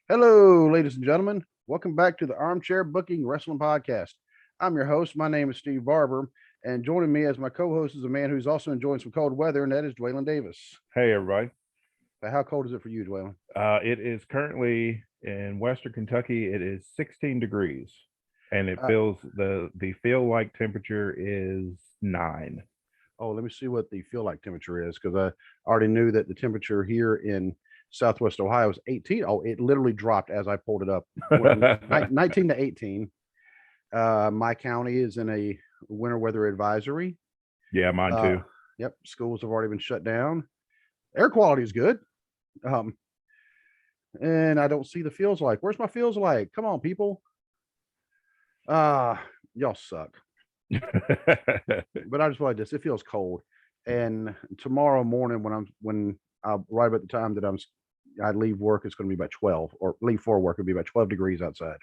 Hello, ladies and gentlemen. Welcome back to the Armchair Booking Wrestling Podcast. I'm your host. My name is Steve Barber, and joining me as my co-host is a man who's also enjoying some cold weather, and that is Dwaylon Davis. Hey, everybody. How cold is it for you, Dwaylon? It is currently in Western Kentucky. It is 16 degrees, and it Uh, feels the feel like temperature is 9. oh, let me see what the feel like temperature is, because I already knew that the temperature here in Southwest Ohio was 18. Oh, it literally dropped as I pulled it up. 19 to 18. My county is in a winter weather advisory. Yeah, mine Uh, too. yep, schools have already been shut down. Air quality is good. Um, and I don't see the feels like. Where's my feels like? Come on, people. Y'all suck. But I just like this. It feels cold. And tomorrow morning when I right at the time that I leave work, it's going to be about 12, or leave for work, it'll be about 12 degrees outside.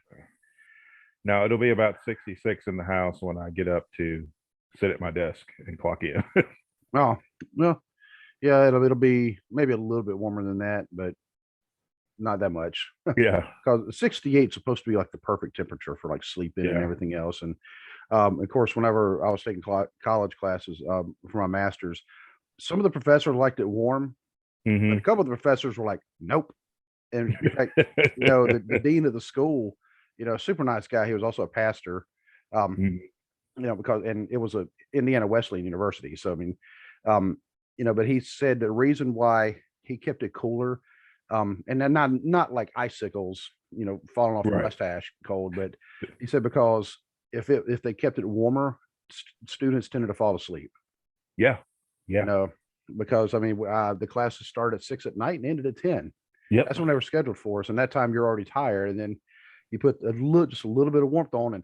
Now it'll be about 66 in the house when I get up to sit at my desk and clock in. Oh, well, yeah, it'll be maybe a little bit warmer than that, but not that much. Yeah, Because 68 is supposed to be like the perfect temperature for like sleeping and yeah. everything else. And of course, whenever I was taking college classes for my master's, some of the professors liked it warm, but a Hmm. couple of the professors were like, "Nope." And in fact, the dean of the school, super nice guy. He was also a pastor. Um, because and it was a Indiana Wesleyan University. So I mean, um, but he said the reason why he kept it cooler, and then not like icicles, falling off your Right. mustache cold, but he said because if they kept it warmer, students tended to fall asleep. Yeah. You Yeah. know, because I mean, the classes started at 6 at night and ended at 10. Yep. That's when they were scheduled for us, and that time you're already tired, and then you put just a little bit of warmth on, and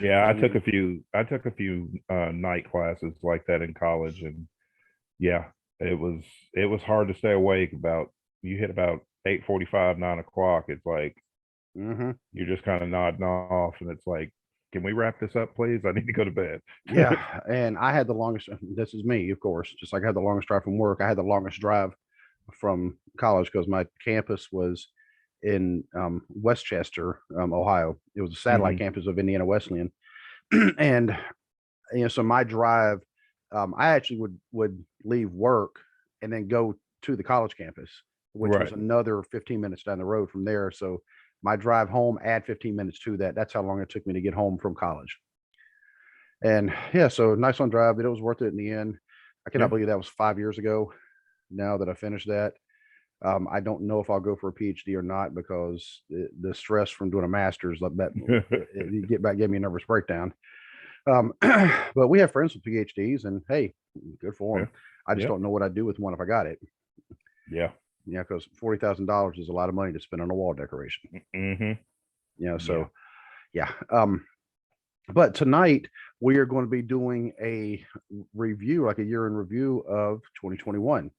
Yeah, I I took mean, a few night classes like that in college, and yeah, it was hard to stay awake. About you hit about 8:45, 9 o'clock. It's like hmm you're just kind of nodding off, and it's like, can we wrap this up, please? I need to go to bed. yeah. And I had the longest. This is me, of course. Just like I had the longest drive from work, I had the longest drive from college because my campus was in Westchester, Ohio. It was a satellite Hmm. campus of Indiana Wesleyan, and so my drive, I actually would leave work and then go to the college campus, which was Right. another 15 minutes down the road from there. So my drive home, add 15 minutes to that. That's how long it took me to get home from college. And yeah, so nice on drive, but it was worth it in the end. I cannot Yeah. believe that was 5 years ago. Now that I finished that, I don't know if I'll go for a PhD or not because the stress from doing a master's, like that, you get back, gave me a nervous breakdown. Um, but we have friends with PhDs, and hey, good for Yeah. them. I just Yeah. don't know what I'd do with one if I got it. Yeah. Yeah, because $40,000 is a lot of money to spend on a wall decoration. Hmm. Yeah. So yeah. But tonight we are going to be doing a review, like a year in review of 2021,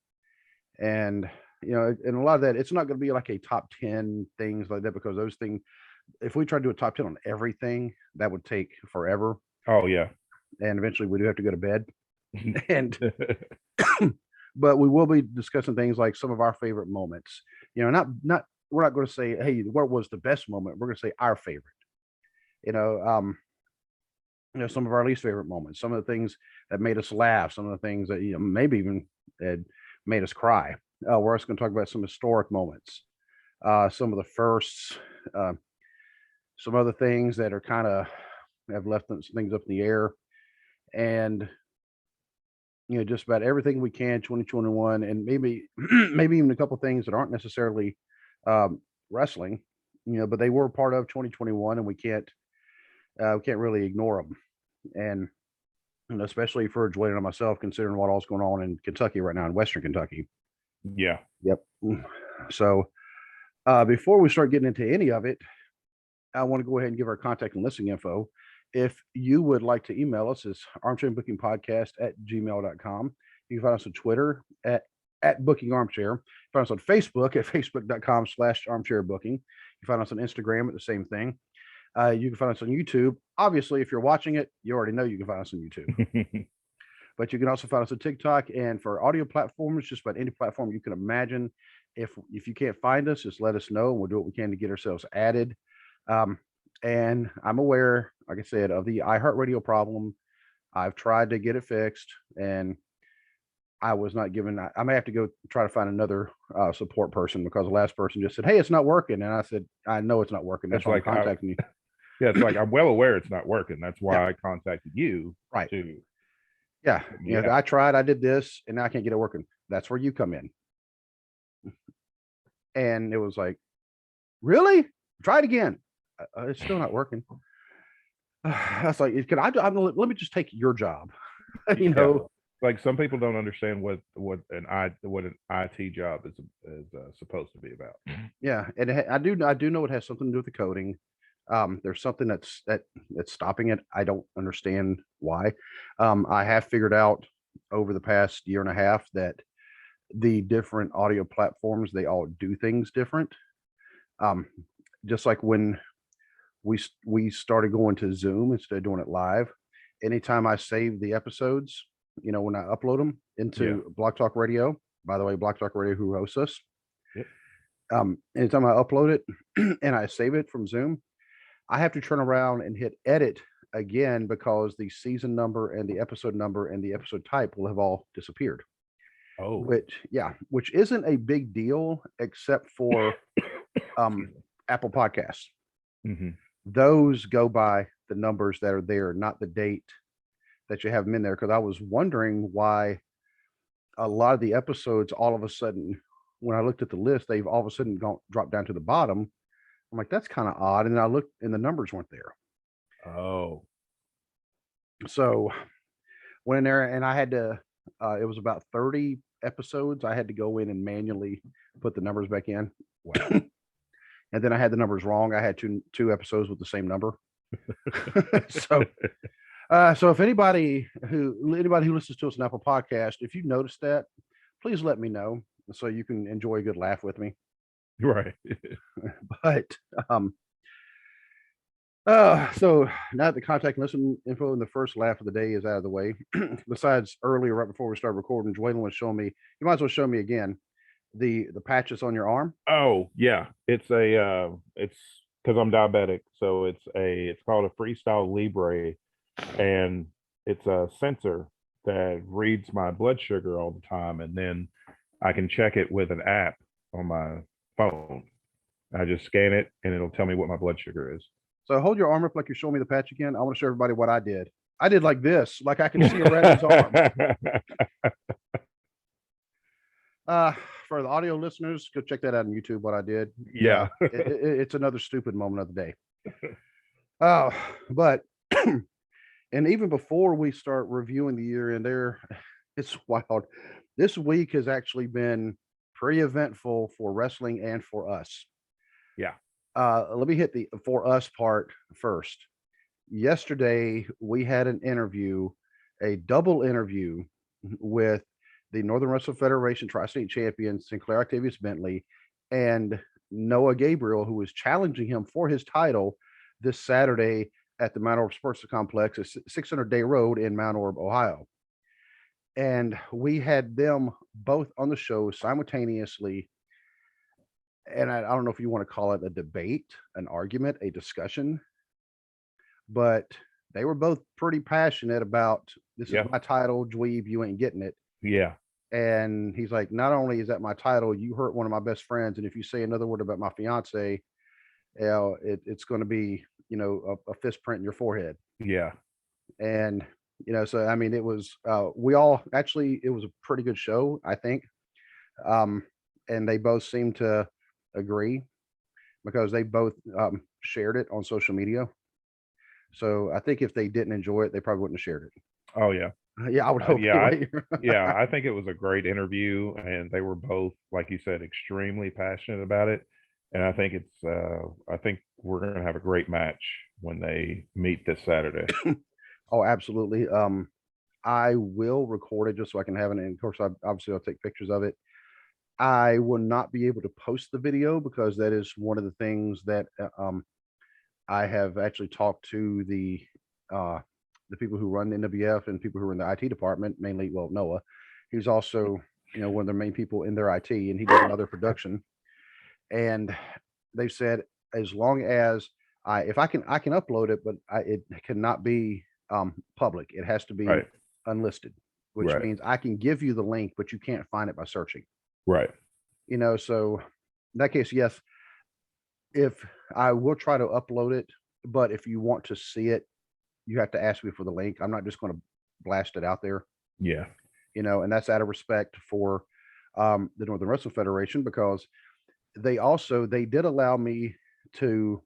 and and a lot of that, it's not going to be like a top 10 things like that because those things, if we try to do a top 10 on everything, that would take forever, Oh yeah. and eventually we do have to go to bed. And but we will be discussing things like some of our favorite moments. Not we're not going to say, hey, what was the best moment. We're going to say our favorite. You know, um, some of our least favorite moments, some of the things that made us laugh, some of the things that maybe even had made us cry. We're also going to talk about some historic moments, some of the firsts, uh, some other things that are kind of have left things up in the air, and just about everything we can 2021, and maybe maybe even a couple things that aren't necessarily wrestling, but they were part of 2021, and we can't really ignore them. And especially for Dwayne and myself, considering what all's going on in Kentucky right now, in Western Kentucky. Yeah. Yep. So before we start getting into any of it, I want to go ahead and give our contact and listing info. If you would like to email us, it's armchairbookingpodcast at gmail.com. You can find us on Twitter at Booking Armchair. Find us on Facebook at facebook.com/armchairbooking. You find us on Instagram at the same thing. You can find us on YouTube. Obviously, if you're watching it, you already know you can find us on YouTube. But you can also find us on TikTok. And for audio platforms, just about any platform you can imagine, if you can't find us, just let us know, and we'll do what we can to get ourselves added. And I'm aware, like I said, of the iHeartRadio problem. I've tried to get it fixed, and I was not given. I may have to go try to find another support person, because the last person just said, "Hey, it's not working," and I said, "I know it's not working. That's It's why I'm like contacting you." yeah, it's like I'm well aware it's not working. That's why Yeah. I contacted you Right. to Yeah. yeah. I tried. I did this, and now I can't get it working. That's where you come in. And it was like, really? Try it again. It's still not working. I was like, can I? Let me just take your job. you Yeah. know. Like some people don't understand what an IT job is supposed to be about. Yeah, and I do know it has something to do with the coding. There's something that's stopping it. I don't understand why. I have figured out over the past year and a half that the different audio platforms, they all do things different. Um, just like when we started going to Zoom instead of doing it live. Anytime I save the episodes, when I upload them into Block Talk Radio, by the way, Block Talk Radio, who hosts us, Yep. anytime I upload it and I save it from Zoom, I have to turn around and hit edit again, because the season number and the episode number and the episode type will have all disappeared. Oh, Which isn't a big deal, except for Apple Podcasts. mm-hmm. Those go by the numbers that are there, not the date that you have them in there. Because I was wondering why a lot of the episodes, all of a sudden, when I looked at the list, they've all of a sudden dropped down to the bottom. I'm like, that's kind of odd. And then I looked, and the numbers weren't there. Oh, So went in there, and I had to. It was about 30 episodes. I had to go in and manually put the numbers back in. wow. And then I had the numbers wrong. I had two episodes with the same number. So if anybody who listens to us on Apple Podcast, if you notice that, please let me know, so you can enjoy a good laugh with me. Right. But so now that the contact and listen info and the first laugh of the day is out of the way, besides earlier, right before we started recording, Dwayne was showing me, you might as well show me again, the patches on your arm. Oh yeah, it's because I'm diabetic, so it's called a Freestyle Libre, and it's a sensor that reads my blood sugar all the time, and then I can check it with an app on my phone. I just scan it, and it'll tell me what my blood sugar is. So hold your arm up like you're showing me the patch again. I want to show everybody what I did. I did like this, like I can see around his arm. For the audio listeners, go check that out on YouTube, what I did. Yeah. It's another stupid moment of the day. Oh, but and even before we start reviewing the year in there, it's wild. This week has actually been pretty eventful for wrestling and for us. Yeah. Let me hit the for us part first. Yesterday, we had an interview, a double interview with the Northern Wrestling Federation Tri-State Champion, Sinclair Octavius Bentley, and Noah Gabriel, who was challenging him for his title this Saturday at the Mount Orb Sports Complex, a 600-day road in Mount Orb, Ohio. And we had them both on the show simultaneously. And I don't know if you want to call it a debate, an argument, a discussion, but they were both pretty passionate about, this is my title, dweeb, you ain't getting it. Yeah. And he's like, not only is that my title, you hurt one of my best friends, and if you say another word about my fiance, it's going to be, a fist print in your forehead. Yeah. And so I mean, it was it was a pretty good show, I think. And they both seemed to agree, because they both shared it on social media. So I think if they didn't enjoy it, they probably wouldn't have shared it. Oh yeah. Yeah, I would hope. Yeah, I think it was a great interview, and they were both, like you said, extremely passionate about it. And I think I think we're going to have a great match when they meet this Saturday. Oh, absolutely. I will record it just so I can have it. And of course, I'll take pictures of it. I will not be able to post the video, because that is one of the things that I have actually talked to the people who run the NWF and people who are in the IT department, mainly, Noah. He's also one of the main people in their IT, and he did another production. And they said, as long as if I can upload it, but it cannot be public. It has to be Right. unlisted, which Right. means I can give you the link, but you can't find it by searching. Right. So in that case, yes, if I will try to upload it, but if you want to see it, you have to ask me for the link. I'm not just going to blast it out there, Yeah. and that's out of respect for the Northern Wrestling Federation, because they did allow me to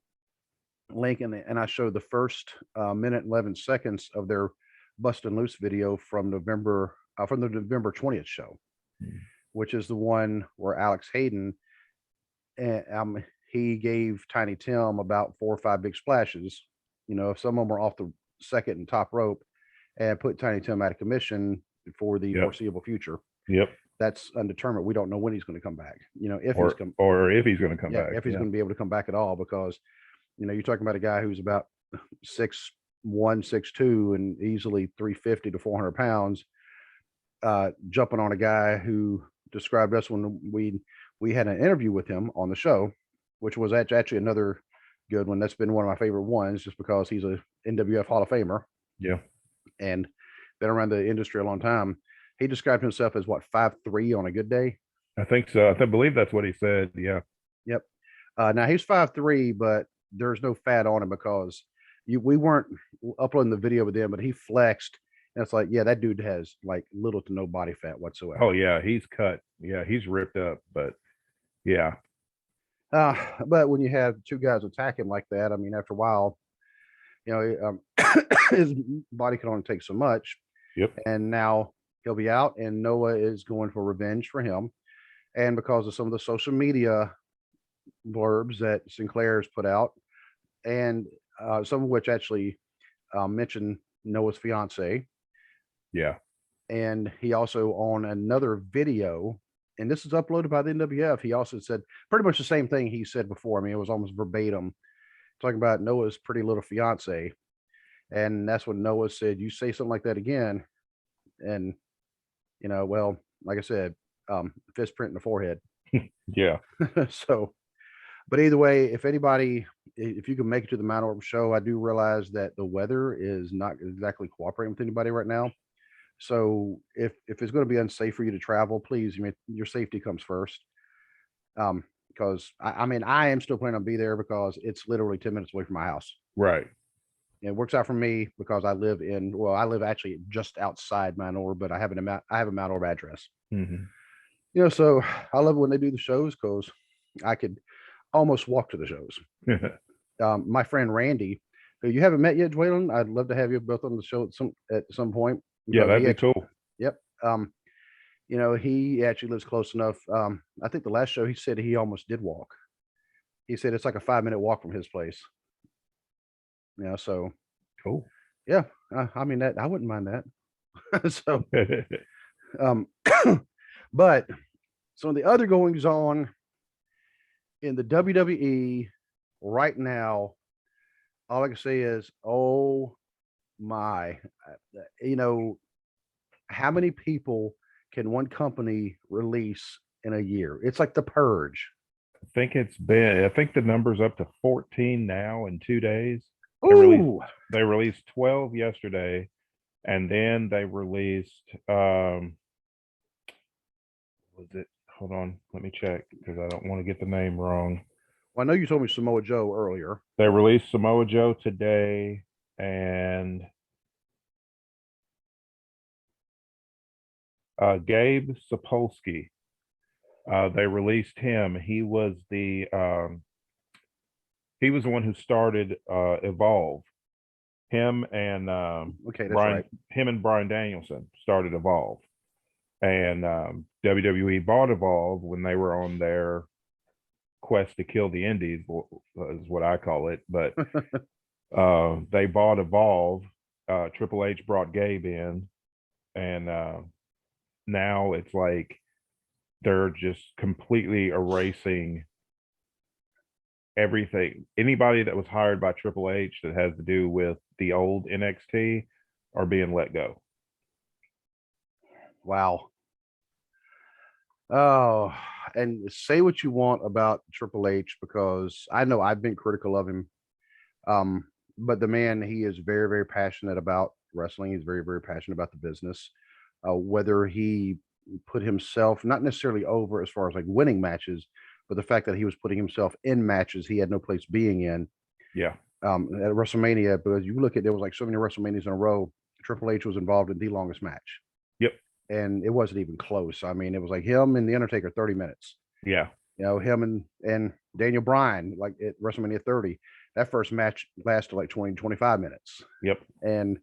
link and I showed the first minute and 11 seconds of their Bustin' Loose video from the November 20th show, which is the one where Alex Hayden and he gave Tiny Tim about 4 or 5 big splashes. Some of them were off the second and top rope, and put Tiny Tim out of commission for the foreseeable future. Yep. That's undetermined. We don't know when he's going to come back. If or, he's come, or if he's going to come back. if he's going to be able to come back at all, because you're talking about a guy who's about 6'1", 6'2", and easily 350 to 400 pounds, jumping on a guy who described us when we had an interview with him on the show, which was actually another good one. That's been one of my favorite ones, just because he's a NWF Hall of Famer. Yeah. And been around the industry a long time. He described himself as 5'3" on a good day. I think so. I believe that's what he said. Yeah. Yep. Now he's 5'3", but there's no fat on him, because we weren't uploading the video with him, but he flexed, and it's like, yeah, that dude has like little to no body fat whatsoever. Oh yeah, he's cut. Yeah, he's ripped up, but yeah. But when you have two guys attack him like that, I mean, after a while, his body can only take so much. Yep. And now he'll be out, and Noah is going for revenge for him. And because of some of the social media blurbs that Sinclair's put out, and some of which actually mention Noah's fiance. Yeah. And he also, on another video, and this is uploaded by the NWF, he also said pretty much the same thing he said before. I mean, it was almost verbatim, talking about Noah's pretty little fiance. And that's when Noah said, "You say something like that again." And, well, like I said, fist print in the forehead. Yeah. So, but either way, if you can make it to the Mount Orb show, I do realize that the weather is not exactly cooperating with anybody right now. So if it's going to be unsafe for you to travel, please, your safety comes first. Because I am still planning on be there, because it's literally 10 minutes away from my house. Right. And it works out for me, because I live actually just outside Mount Orb, but I have a Mount Orb address. Mm-hmm. So I love when they do the shows, because I could almost walk to the shows. My friend Randy, who you haven't met yet, Dwaylen, I'd love to have you both on the show at some point. Yeah, that'd be cool. Yep. He actually lives close enough. I think the last show he said he almost did walk. He said it's like a 5-minute walk from his place. So cool. Yeah, I mean, that I wouldn't mind that. So, but some of the other goings on in the WWE right now, all I can say is, oh my, how many people can one company release in a year? It's like the Purge. I think the number's up to 14 now in 2 days. They released 12 yesterday, and then they released was it? Hold on, let me check, because I don't want to get the name wrong. Well, I know you told me Samoa Joe earlier. They released Samoa Joe today, and Gabe Sapolsky. They released him. He was the one who started Evolve. Him and okay, that's Brian. right. Him and Brian Danielson started Evolve, and WWE bought Evolve when they were on their quest to kill the Indies, is what I call it. But they bought Evolve. Triple H brought Gabe in, and now it's like they're just completely erasing everything. Anybody that was hired by Triple H that has to do with the old NXT are being let go. Wow. Oh, and say what you want about Triple H, because I know I've been critical of him. Um, but the man, he is very, very passionate about wrestling. He's very, very passionate about the business. Whether he put himself not necessarily over as far as like winning matches, but the fact that he was putting himself in matches he had no place being in. Yeah. At WrestleMania, because you look at, there was like so many WrestleManias in a row. Triple H was involved in the longest match, Yep. and it wasn't even close. I mean, it was like him and the Undertaker 30 minutes. Yeah. You know, him and Daniel Bryan, like at WrestleMania 30, that first match lasted like 20, 25 minutes. Yep. And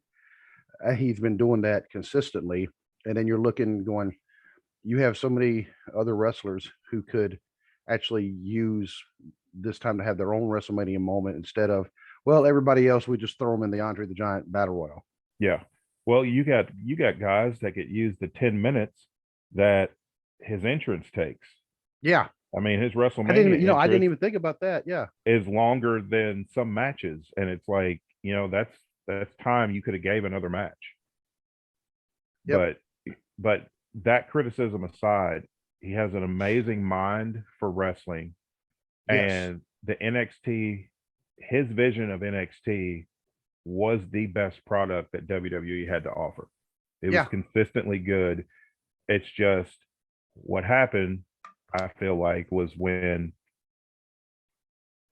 he's been doing that consistently. And then you're looking, going, you have so many other wrestlers who could actually use this time to have their own WrestleMania moment instead of, well, everybody else, we just throw them in the Andre the Giant Battle Royal. Yeah. Well, you got guys that could use the 10 minutes that his entrance takes. Yeah. I mean, his I WrestleMania didn't, I didn't even think about that. Yeah. is longer than some matches, and it's like, that's time you could have gave another match. Yep. But that criticism aside, he has an amazing mind for wrestling. Yes. And the NXT, his vision of NXT was the best product that WWE had to offer. It was consistently good. It's just what happened, I feel like, was when,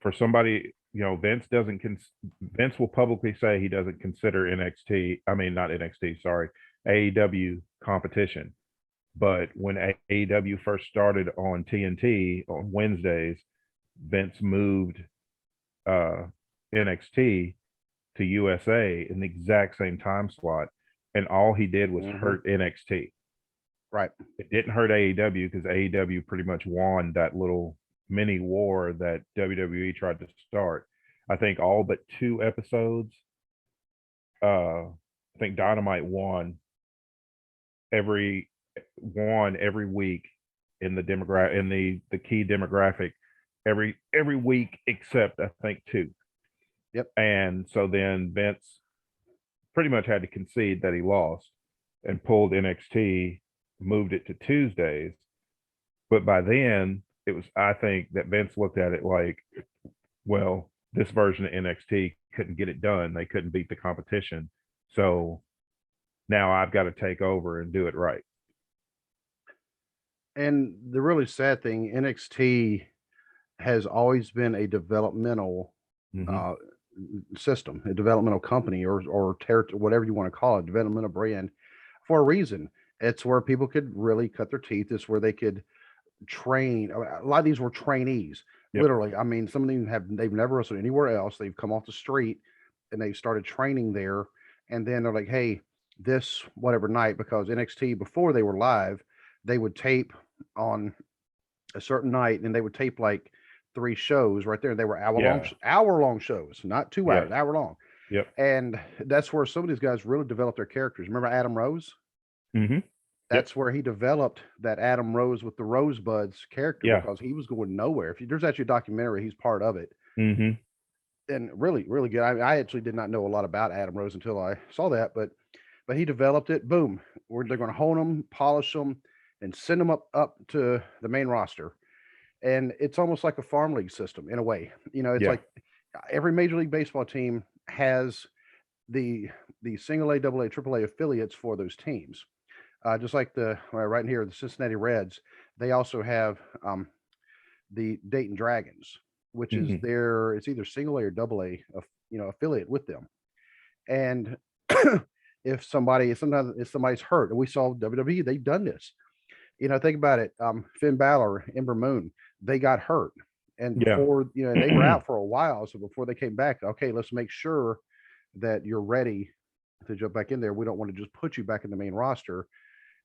for somebody, Vince Vince will publicly say he doesn't consider NXT, I mean, not NXT, sorry, AEW competition. But when AEW first started on TNT on Wednesdays, Vince moved NXT to USA in the exact same time slot, and all he did was hurt NXT. Right. It didn't hurt AEW because AEW pretty much won that little mini war that WWE tried to start. I think all but 2 episodes. I think Dynamite won every week in the key demographic every week except I think 2. Yep. And so then Vince pretty much had to concede that he lost and pulled NXT, moved it to Tuesdays. But by then, I think that Vince looked at it like, well, this version of NXT couldn't get it done. They couldn't beat the competition. So now I've got to take over and do it right. And the really sad thing, NXT has always been a developmental system, a developmental company, or territory, whatever you want to call it, developmental brand, for a reason. It's where people could really cut their teeth. It's where they could train. A lot of these were trainees, literally. I mean, some of them they've never wrestled anywhere else. They've come off the street and they started training there. And then they're like, hey, this whatever night, because NXT, before they were live, they would tape on a certain night, and they would tape like 3 shows right there. They were hour long shows, not 2 hours, hour long. Yep. And that's where some of these guys really developed their characters. Remember Adam Rose? That's where he developed that Adam Rose with the Rosebuds character, because he was going nowhere. There's actually a documentary, he's part of it. And really, really good. I actually did not know a lot about Adam Rose until I saw that, but he developed it. Boom. They're going to hone them, polish them, and send them up to the main roster. And it's almost like a farm league system in a way. It's like every Major League Baseball team has the single A, double A, triple A affiliates for those teams. Just like right in here, the Cincinnati Reds, they also have the Dayton Dragons, which is it's either single A or double A, affiliate with them. And if somebody's hurt, and we saw WWE, they've done this. Think about it. Finn Balor, Ember Moon, they got hurt. And before, they were out for a while. So before they came back, okay, let's make sure that you're ready to jump back in there. We don't want to just put you back in the main roster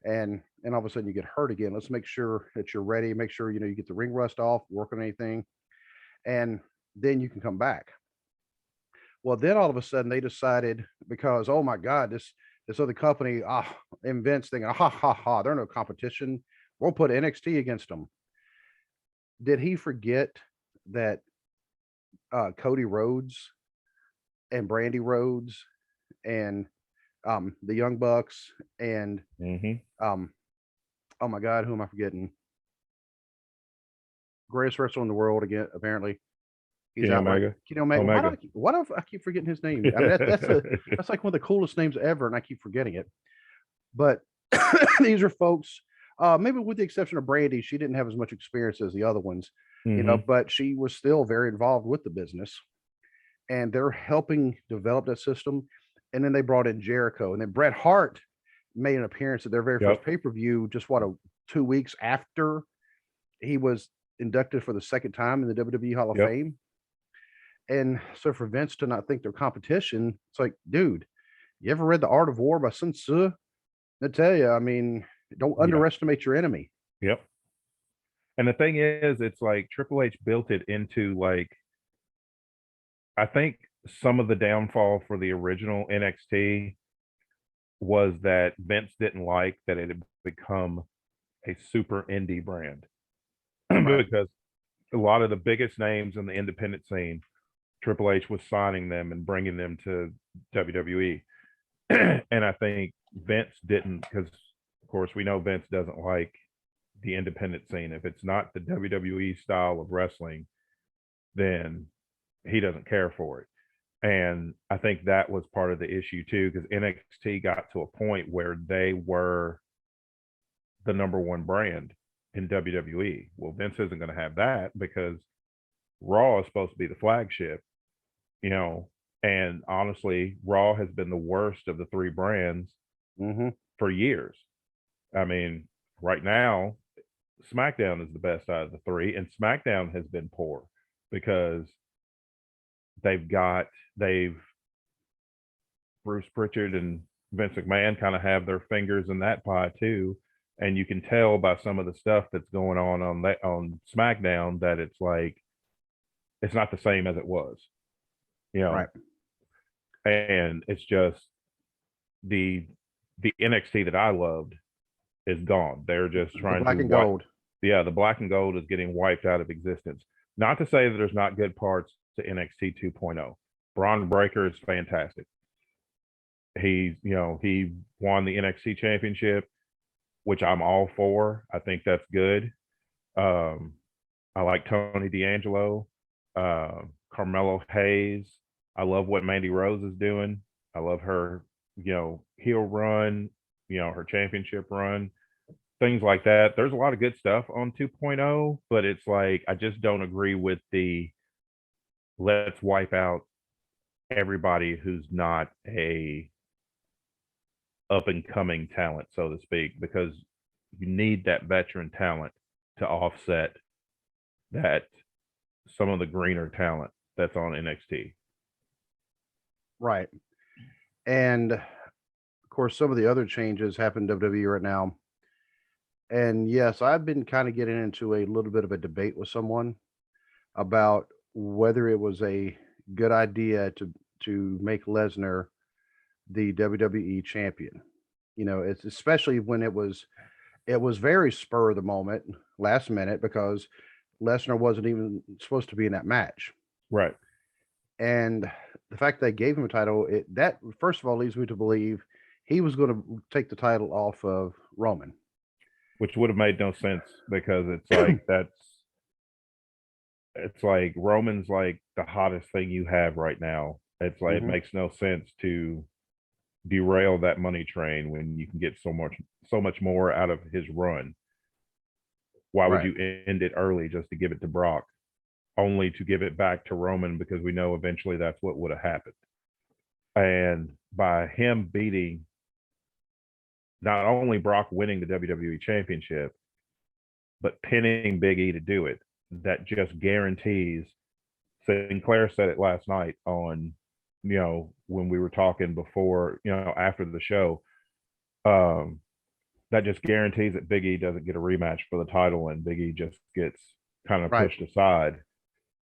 and all of a sudden you get hurt again. Let's make sure that you're ready. Make sure, you get the ring rust off, work on anything, and then you can come back. Well, then all of a sudden they decided, because, oh my God, this other company, invents thinking, they're no competition. We'll put NXT against them. Did he forget that Cody Rhodes and Brandy Rhodes and the Young Bucks and oh my God, who am I forgetting? greatest wrestler in the world again. Apparently, he's Kenny out right. Omega. Kenny Omega. Omega. Why do I keep forgetting his name? I mean, that's like one of the coolest names ever, and I keep forgetting it. But these are folks. Maybe with the exception of Brandy, she didn't have as much experience as the other ones, but she was still very involved with the business, and they're helping develop that system. And then they brought in Jericho, and then Bret Hart made an appearance at their very first pay-per-view just 2 weeks after he was inducted for the second time in the WWE Hall of Fame. And so for Vince to not think they're competition, it's like, dude, you ever read The Art of War by Sun Tzu? I tell you, I mean, don't underestimate your enemy. Yep. And the thing is, it's like Triple H built it into like, I think some of the downfall for the original NXT was that Vince didn't like that it had become a super indie brand. Because a lot of the biggest names in the independent scene, Triple H was signing them and bringing them to WWE. And I think Vince didn't, because of course we know Vince doesn't like the independent scene. If it's not the WWE style of wrestling, then he doesn't care for it. And I think that was part of the issue too, because NXT got to a point where they were the number one brand in WWE. Well, Vince isn't going to have that because Raw is supposed to be the flagship, and honestly, Raw has been the worst of the three brands for years. I mean, right now, SmackDown is the best out of the three, and SmackDown has been poor because they've Bruce Pritchard and Vince McMahon kind of have their fingers in that pie too. And you can tell by some of the stuff that's going on SmackDown that it's like, it's not the same as it was, Right. And it's just the NXT that I loved is gone. They're just trying the black to and gold. Yeah, the black and gold is getting wiped out of existence. Not to say that there's not good parts to NXT 2.0. Braun Breaker is fantastic. He won the NXT championship, which I'm all for. I think that's good. I like Tony D'Angelo, Carmelo Hayes. I love what Mandy Rose is doing. I love her, heel run, her championship run, things like that. There's a lot of good stuff on 2.0, but it's like, I just don't agree with the let's wipe out everybody who's not a up and coming talent, so to speak, because you need that veteran talent to offset that some of the greener talent that's on NXT. Right. And of course, some of the other changes happen in WWE right now. And yes, I've been kind of getting into a little bit of a debate with someone about whether it was a good idea to make Lesnar the WWE champion. It's especially when it was very spur of the moment, last minute, because Lesnar wasn't even supposed to be in that match. Right. And the fact they gave him a title, that first of all leads me to believe he was going to take the title off of Roman. Which would have made no sense because it's like it's like Roman's like the hottest thing you have right now. It's like it makes no sense to derail that money train when you can get so much more out of his run. Why would you end it early just to give it to Brock, only to give it back to Roman because we know eventually that's what would have happened. And by him beating not only Brock winning the WWE championship, but pinning Big E to do it, that just guarantees. Sinclair said it last night on, when we were talking before, after the show, that just guarantees that Big E doesn't get a rematch for the title and Big E just gets kind of pushed aside.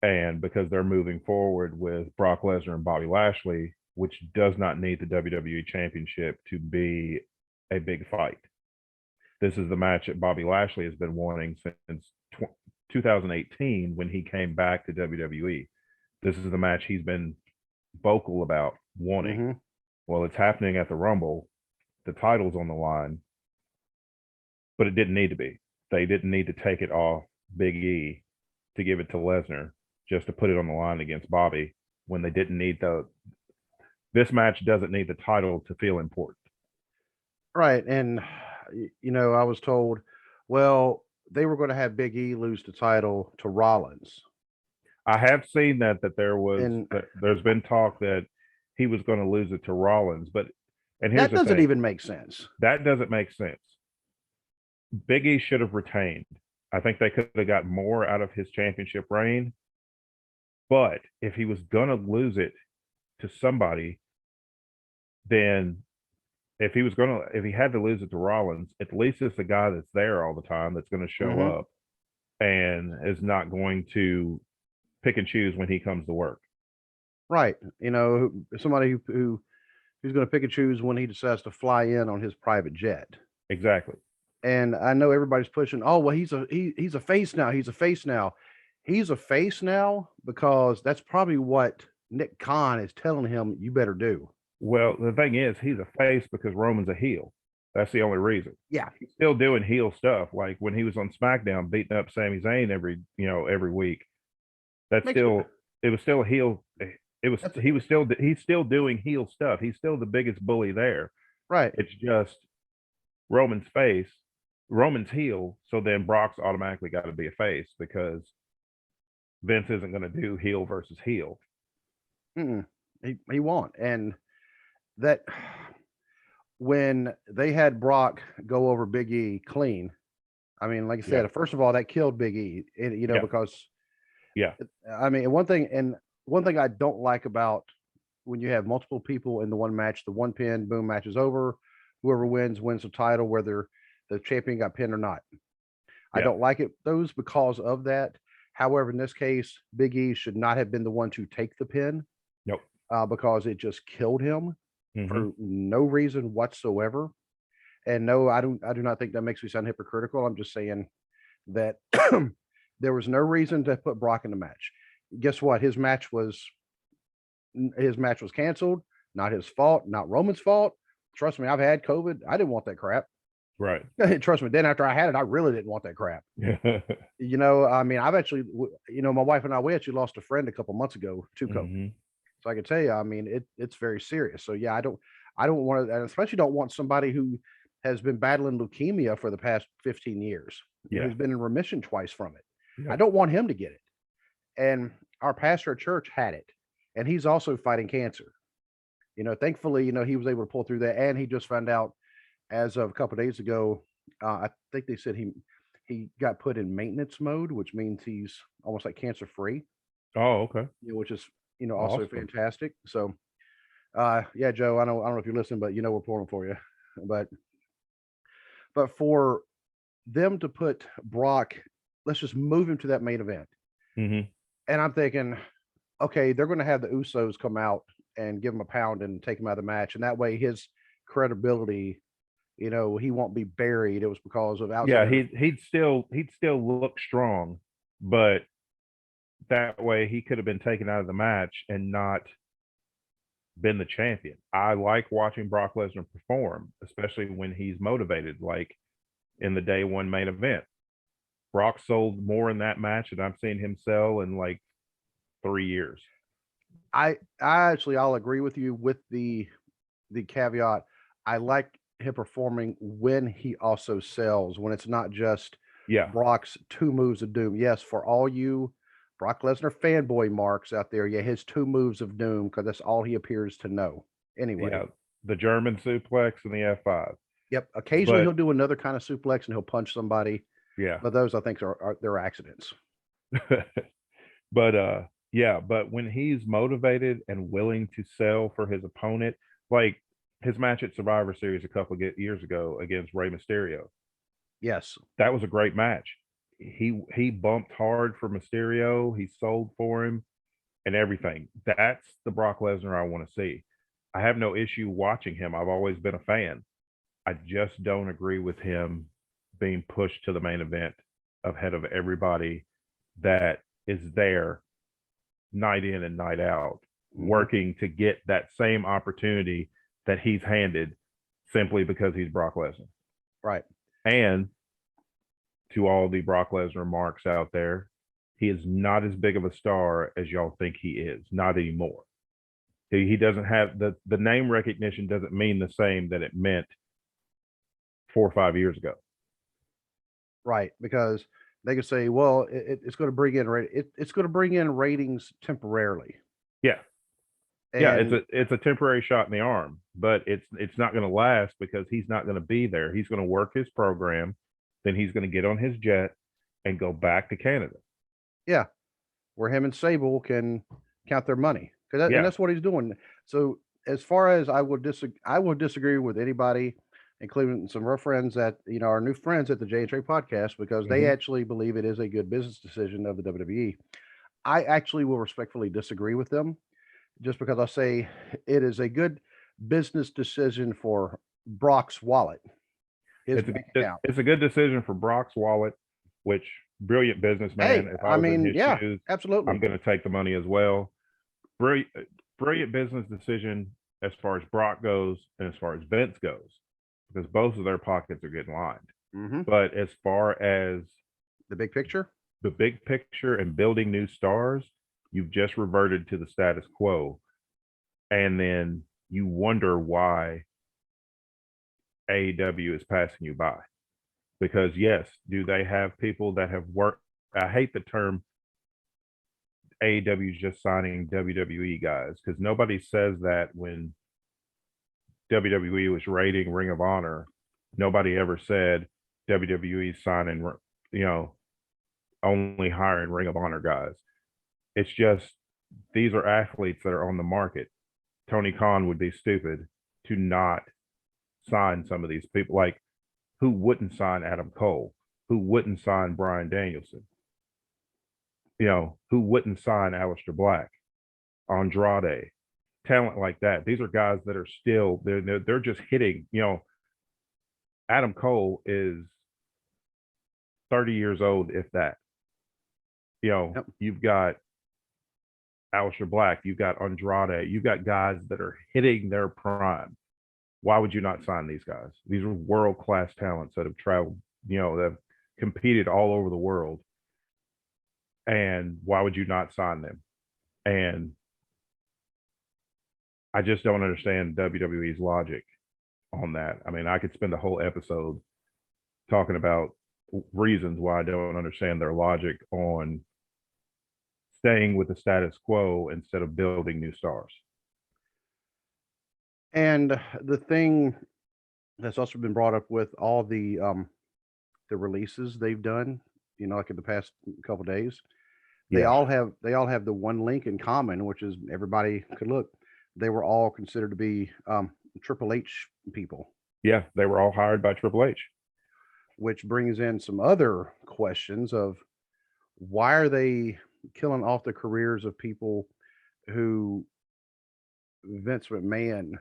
And because they're moving forward with Brock Lesnar and Bobby Lashley, which does not need the WWE championship to be a big fight. This is the match that Bobby Lashley has been wanting since 2018 when he came back to WWE. This is the match he's been vocal about wanting. Well, it's happening at the Rumble. The title's on the line, but it didn't need to be. They didn't need to take it off Big E to give it to Lesnar just to put it on the line against Bobby when they didn't need this match doesn't need the title to feel important. Right. And, I was told, well, they were going to have Big E lose the title to Rollins. I have seen that And there's been talk that he was going to lose it to Rollins, and here's that the doesn't thing. even make sense. That doesn't make sense. Big E should have retained. I think they could have got more out of his championship reign. But if he was going to lose it to somebody, then if he had to lose it to Rollins, at least it's the guy that's there all the time that's going to show up and is not going to pick and choose when he comes to work. Right. Somebody who's going to pick and choose when he decides to fly in on his private jet. Exactly. And I know everybody's pushing, oh, well, he's a face now. He's a face now. He's a face now because that's probably what Nick Khan is telling him you better do. Well, the thing is, he's a face because Roman's a heel. That's the only reason. Yeah. He's still doing heel stuff. Like when he was on SmackDown beating up Sami Zayn every week. It was still a heel. He's still doing heel stuff. He's still the biggest bully there. Right. It's just Roman's face, Roman's heel. So then Brock's automatically got to be a face because Vince isn't going to do heel versus heel. He won't. And that when they had Brock go over Big E clean, I mean, like I said, first of all, that killed Big E, because I mean, one thing I don't like about when you have multiple people in the one match, the one pin, boom, match is over. Whoever wins the title, whether the champion got pinned or not. I don't like those because of that. However, in this case, Big E should not have been the one to take the pin. Nope. Because it just killed him for no reason whatsoever. And no, I do not think that makes me sound hypocritical. I'm just saying that there was no reason to put Brock in the match. Guess what? His match was canceled. Not his fault. Not Roman's fault. Trust me, I've had COVID. I didn't want that crap. Right. Trust me. Then after I had it, I really didn't want that crap. I mean, I've actually, my wife and I, we actually lost a friend a couple months ago to COVID. So I can tell you, I mean, it's very serious. So yeah, I don't want to, and especially don't want somebody who has been battling leukemia for the past 15 years, who's been in remission twice from it. I don't want him to get it. And our pastor at church had it, and he's also fighting cancer. Thankfully, he was able to pull through that, and he just found out as of a couple of days ago. I think they said he got put in maintenance mode, which means he's almost like cancer free. Oh, okay. Which is also awesome. Fantastic. So, yeah, Joe, I don't know if you're listening, but we're pulling for you. But for them to put Brock, let's just move him to that main event. And I'm thinking, okay, they're going to have the Usos come out and give him a pound and take him out of the match, and that way his credibility, he won't be buried. It was because of outside. Yeah, he'd still look strong, but that way he could have been taken out of the match and not been the champion. I like watching Brock Lesnar perform, especially when he's motivated, like in the day one main event. Brock sold more in that match than I've seen him sell in like 3 years. I'll agree with you with the caveat. I like him performing when he also sells, when it's not just Brock's 2 moves of doom. Yes, for all you Brock Lesnar fanboy marks out there, his 2 moves of doom, because that's all he appears to know. Anyway, the German suplex and the F5. Yep. Occasionally he'll do another kind of suplex and he'll punch somebody. Yeah. But those I think they're accidents. But when he's motivated and willing to sell for his opponent, like his match at Survivor Series a couple of years ago against Rey Mysterio. Yes. That was a great match. He bumped hard for Mysterio. He sold for him and everything. That's the Brock Lesnar I want to see. I have no issue watching him. I've always been a fan. I just don't agree with him being pushed to the main event ahead of everybody that is there night in and night out, working to get that same opportunity that he's handed simply because he's Brock Lesnar. Right. And to all the Brock Lesnar marks out there, he is not as big of a star as y'all think he is. Not anymore. He doesn't have the name recognition doesn't mean the same that it meant 4 or 5 years ago. Right, because they could say, well, it's going to bring in it's going to bring in ratings temporarily. Yeah. Yeah, And it's a temporary shot in the arm, but it's not going to last because he's not going to be there. He's going to work his program, then he's going to get on his jet and go back to Canada. yeah, where him and Sable can count their money, and Yeah. that's what he's doing. So as far as I would disagree with anybody, including some of our friends that our new friends at the J&J podcast, because they actually believe it is a good business decision of the WWE. I actually will respectfully disagree with them, just because I say it is a good business decision for Brock's wallet, his bank account. It's a good decision for Brock's wallet, which brilliant businessman. Hey, If I was in his yeah, shoes, absolutely. I'm going to take the money as well. Brilliant business decision as far as Brock goes and as far as Vince goes, because both of their pockets are getting lined. But as far as the big picture and building new stars, you've just reverted to the status quo. And then you wonder why AEW is passing you by. Because yes, do they have people that have worked? I hate the term AEW is just signing WWE guys, because nobody says that when WWE was rating Ring of Honor. Nobody ever said WWE signing, only hiring Ring of Honor guys. It's just these are athletes that are on the market. Tony Khan would be stupid to not sign some of these people. Like, who wouldn't sign Adam Cole? Who wouldn't sign Bryan Danielson? Who wouldn't sign Aleister Black, Andrade, talent like that? These are guys that are still they're just hitting. Adam Cole is 30 years old, if that. You've got Aleister Black, you've got Andrade, you've got guys that are hitting their prime. Why would you not sign these guys? These are world-class talents that have traveled, that have competed all over the world. And why would you not sign them? And I just don't understand WWE's logic on that. I mean, I could spend a whole episode talking about reasons why I don't understand their logic on staying with the status quo instead of building new stars. And the thing that's also been brought up with all the releases they've done, like in the past couple of days, they all have the one link in common, which is everybody could look. They were all considered to be Triple H people. Yeah, they were all hired by Triple H. Which brings in some other questions of why are they killing off the careers of people who Vince McMahon,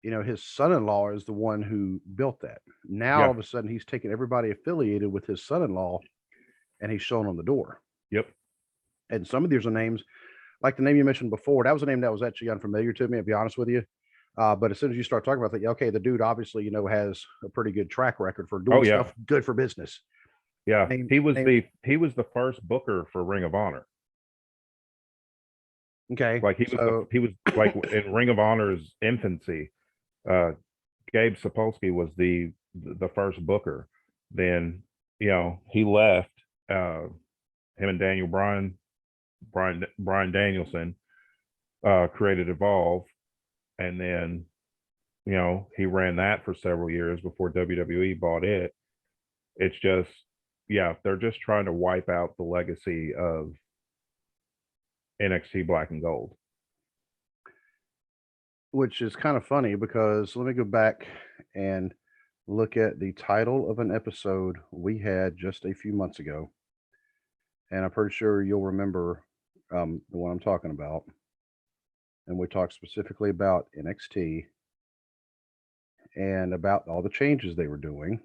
his son-in-law is the one who built that. Now all of a sudden he's taking everybody affiliated with his son-in-law and he's showing them the door. Yep. And some of these are names, like the name you mentioned before, that was a name that was actually unfamiliar to me, to be honest with you. But as soon as you start talking about that, okay, the dude obviously, has a pretty good track record for doing stuff good for business. Yeah, he was the first booker for Ring of Honor. Okay, like he was like in Ring of Honor's infancy. Gabe Sapolsky was the first booker. Then he left. Him and Daniel Bryan Danielson created Evolve. And then, he ran that for several years before WWE bought it. It's just, they're just trying to wipe out the legacy of NXT Black and Gold. Which is kind of funny because let me go back and look at the title of an episode we had just a few months ago. And I'm pretty sure you'll remember the one I'm talking about. And we talked specifically about NXT and about all the changes they were doing.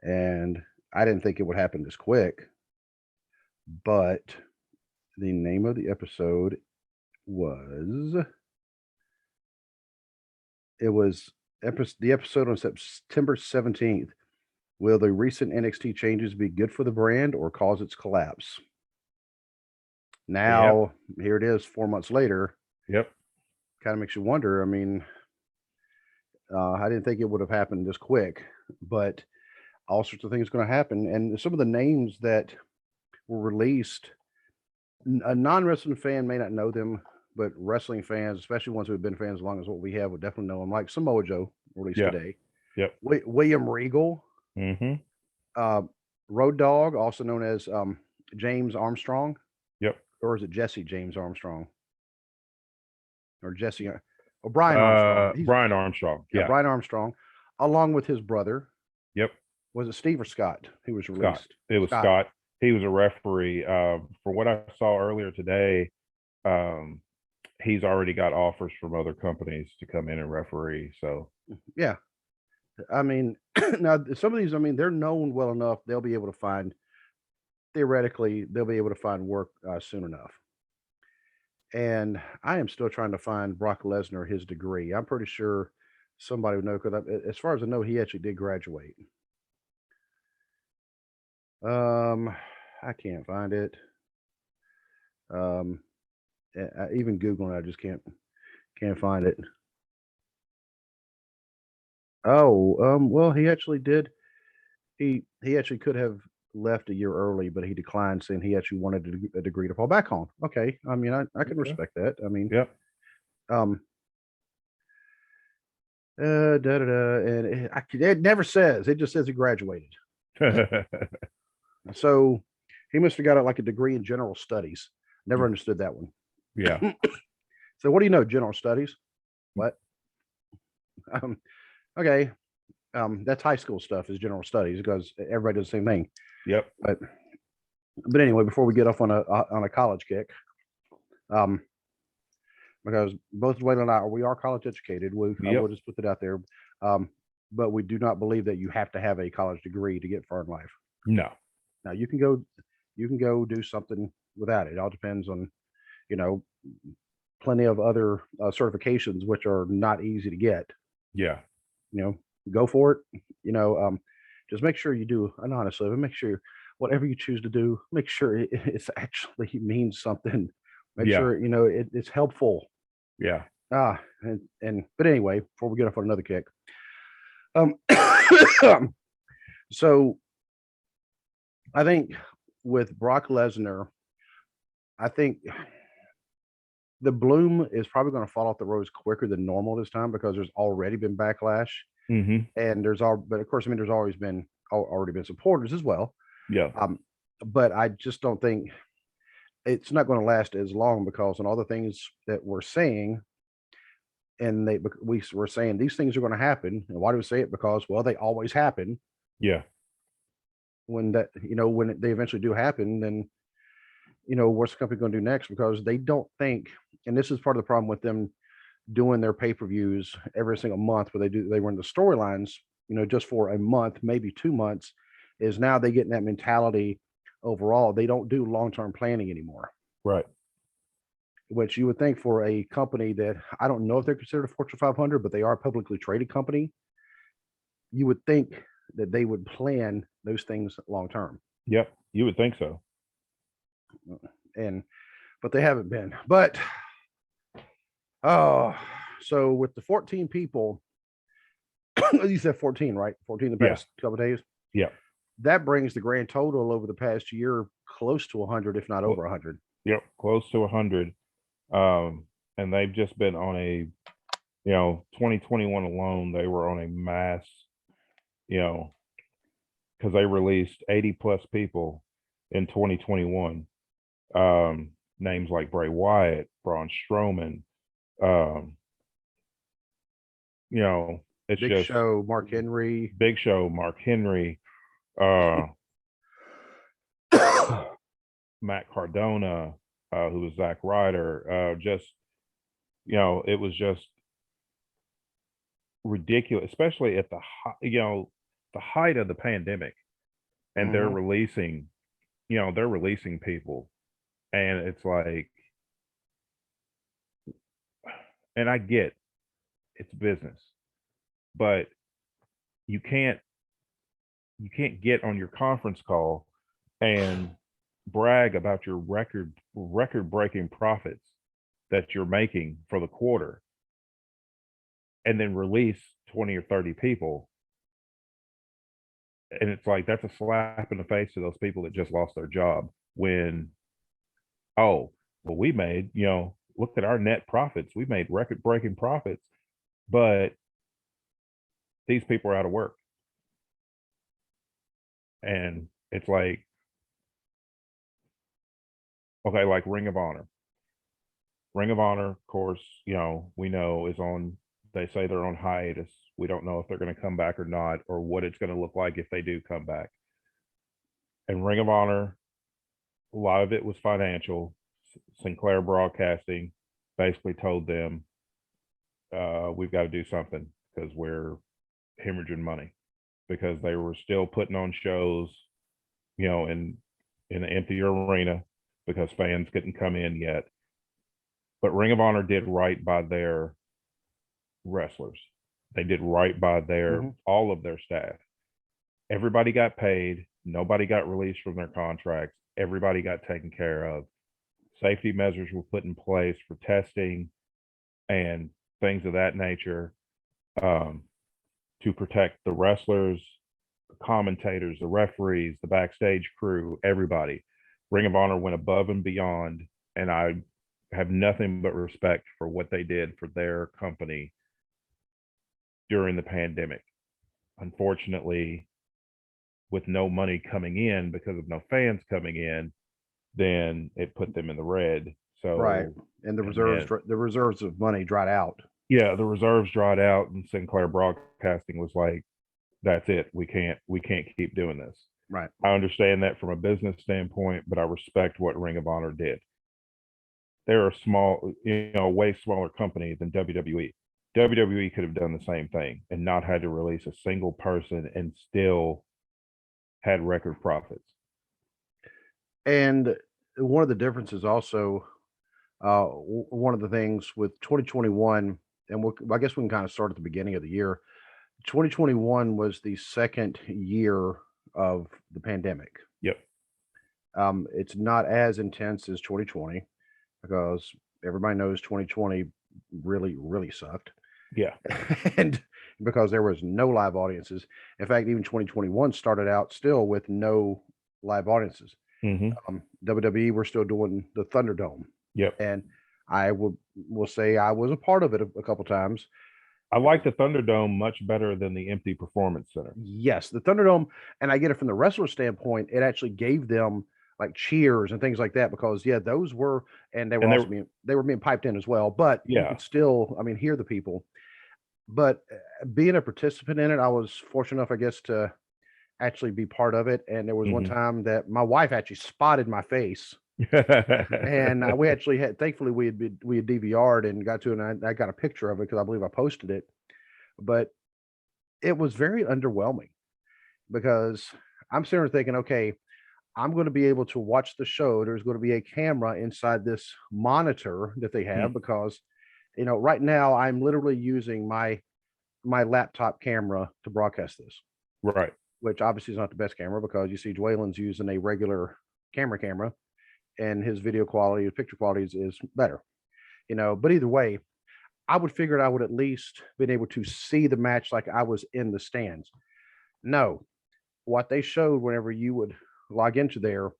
And I didn't think it would happen this quick, but the name of the episode was the episode on September 17th Will the recent NXT changes be good for the brand or cause its collapse? Now, here it is 4 months later. Yep. Kind of makes you wonder. I mean, I didn't think it would have happened this quick, but all sorts of things going to happen. And some of the names that were released, a non-wrestling fan may not know them, but wrestling fans, especially ones who have been fans as long as what we have, would definitely know them. Like Samoa Joe released Yeah. today. Yep. William Regal, Mm-hmm. Road Dogg, also known as James Armstrong. Yep. Or is it Jesse James Armstrong? Or Jesse, or Brian Armstrong. Brian Armstrong. Yeah, Yeah. Brian Armstrong, along with his brother. Yep. Was it Steve or Scott who was released? Scott. It was Scott. He was a referee. For what I saw earlier today, he's already got offers from other companies to come in and referee. So yeah, I mean, now some of these, I mean, they're known well enough. They'll be able to find, theoretically, they'll be able to find work soon enough. And I am still trying to find Brock Lesnar his degree. I'm pretty sure somebody would know because as far as I know, he actually did graduate. I can't find it. Even Googling, I just can't find it. Oh, well, he actually did. He actually could have left a year early, but he declined, saying he actually wanted a degree to fall back on. Okay, I mean, I can respect that. I mean, yep. And it never says. It just says he graduated. So he must have got like a degree in general studies. Never understood that one. Yeah. So what do you know? General studies? What? Okay. That's high school stuff is general studies because everybody does the same thing. Yep. But anyway, before we get off on a college kick, because both Dwayne and I, we are college educated. I will just put that out there. But we do not believe that you have to have a college degree to get far in life. No. Now you can go do something without it. It all depends on, plenty of other certifications, which are not easy to get. Yeah. Go for it. Just make sure you do an honest living. Make sure whatever you choose to do, make sure it actually means something. Make sure, it's helpful. Yeah. But anyway, before we get off on another kick, so I think with Brock Lesnar, I think the bloom is probably going to fall off the rose quicker than normal this time because there's already been backlash, and but of course, I mean, there's already been supporters as well. Yeah. But I just don't think it's not going to last as long because on all the things that we're saying, and we're saying these things are going to happen. And why do we say it? Because, well, they always happen. Yeah. When they eventually do happen, then, what's the company going to do next? Because they don't think, and this is part of the problem with them doing their pay-per-views every single month where they run the storylines, just for a month, maybe 2 months, is now they get in that mentality overall. They don't do long-term planning anymore. Right. Which you would think for a company that I don't know if they're considered a Fortune 500, but they are a publicly traded company. You would think that they would plan those things long term. Yep, you would think so. But they haven't been. But so with the 14 people, you said 14, right? 14 the past couple of days. Yeah. That brings the grand total over the past year close to 100, if not over 100. Yep, close to 100. And they've just been on a, 2021 alone, they were on a mass, because they released 80 plus people in 2021. Names like Bray Wyatt, Braun Strowman, it's Big just Show, Mark Henry, Matt Cardona, who was Zack Ryder, it was just ridiculous, especially at the height of the pandemic, and they're releasing people, and it's like, and I get it's business, but you can't you can't get on your conference call and brag about your record breaking profits that you're making for the quarter and then release 20 or 30 people. And it's like, that's a slap in the face to those people that just lost their job when, oh, well, we made, look at our net profits. We made record breaking profits, but these people are out of work. And it's like, okay, like Ring of Honor. Ring of Honor, of course, we know is on, they say they're on hiatus. We don't know if they're going to come back or not, or what it's going to look like if they do come back. And Ring of Honor, a lot of it was financial. Sinclair Broadcasting basically told them, we've got to do something because we're hemorrhaging money, because they were still putting on shows, in an empty arena because fans couldn't come in yet. But Ring of Honor did right by their wrestlers. They did right by their all of their staff. Everybody got paid. Nobody got released from their contracts. Everybody got taken care of. Safety measures were put in place for testing and things of that nature, to protect the wrestlers, the commentators, the referees, the backstage crew, everybody. Ring of Honor went above and beyond, and I have nothing but respect for what they did for their company during the pandemic. Unfortunately, with no money coming in because of no fans coming in, then it put them in the red. So right, and the reserves of money dried out. Yeah, the reserves dried out, and Sinclair Broadcasting was like, "That's it. We can't keep doing this." Right. I understand that from a business standpoint, but I respect what Ring of Honor did. They're a small, way smaller company than WWE. WWE could have done the same thing and not had to release a single person and still had record profits. And one of the differences also, one of the things with 2021, and I guess we can kind of start at the beginning of the year. 2021 was the second year of the pandemic. Yep. It's not as intense as 2020 because everybody knows 2020 really, really sucked. Yeah. And because there was no live audiences. In fact, even 2021 started out still with no live audiences. WWE were still doing the Thunderdome. Yep. And I will say I was a part of it a couple times. I like the Thunderdome much better than the empty performance center. Yes, the Thunderdome, and I get it from the wrestler standpoint, it actually gave them like cheers and things like that because those were, and they were they were being piped in as well, but you could still, hear the people. But being a participant in it, I was fortunate enough, I guess, to actually be part of it. And there was one time that my wife actually spotted my face. And we actually had, thankfully we had DVR'd and got to it, and I got a picture of it because I believe I posted it. But it was very underwhelming because I'm sitting there thinking, okay, I'm going to be able to watch the show. There's going to be a camera inside this monitor that they have because, right now I'm literally using my laptop camera to broadcast this. Right. Which obviously is not the best camera because you see Dwalen's using a regular camera and his video quality, his picture quality is better, but either way, I would figure I would at least been able to see the match like I was in the stands. No, what they showed whenever you would log into there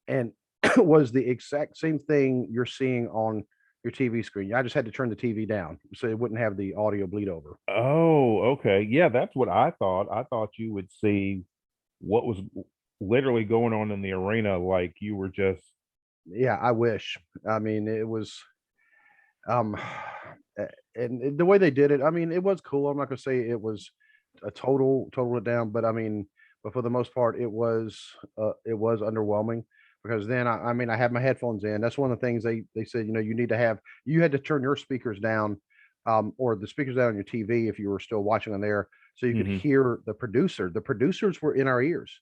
and was the exact same thing you're seeing on your TV screen. I just had to turn the TV down so it wouldn't have the audio bleed over. Oh, okay. Yeah, that's what I thought. I thought you would see what was literally going on in the arena like you were just. Yeah, I wish. It was and the way they did it, it was cool. I'm not gonna say it was a total it down, but but for the most part it was underwhelming because then I had my headphones in. That's one of the things they said, you had to turn your speakers down, or the speakers down on your TV if you were still watching on there so you could hear the producer. The producers were in our ears.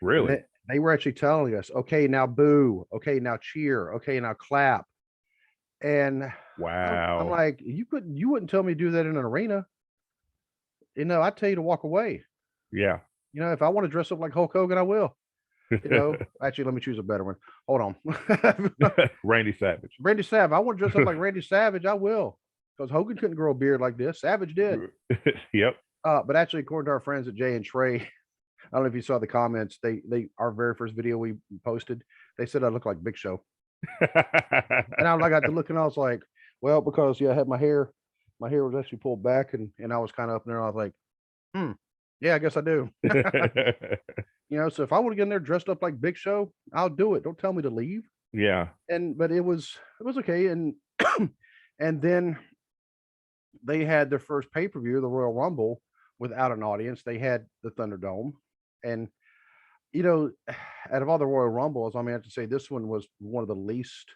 Really? They were actually telling us, okay, now boo, okay, now cheer, okay, now clap. And wow, I'm like, you wouldn't tell me to do that in an arena. I'd tell you to walk away. Yeah. You know, if I want to dress up like Hulk Hogan, I will. You know, actually, let me choose a better one. Hold on. Randy Savage. Randy Savage. I want to dress up like Randy Savage. I will. Because Hogan couldn't grow a beard like this. Savage did. Yep. But actually, according to our friends at Jay and Trey, I don't know if you saw the comments. They our very first video we posted, they said I look like Big Show. And I got to look and I was like, well, because I had my hair was actually pulled back and I was kind of up there. And I was like, yeah, I guess I do. You know, so if I want to get in there dressed up like Big Show, I'll do it. Don't tell me to leave. Yeah. But it was okay. And and then they had their first pay-per-view, the Royal Rumble, without an audience. They had the Thunderdome. And you know, out of all the Royal Rumbles, I mean, I have to say this one was one of the least,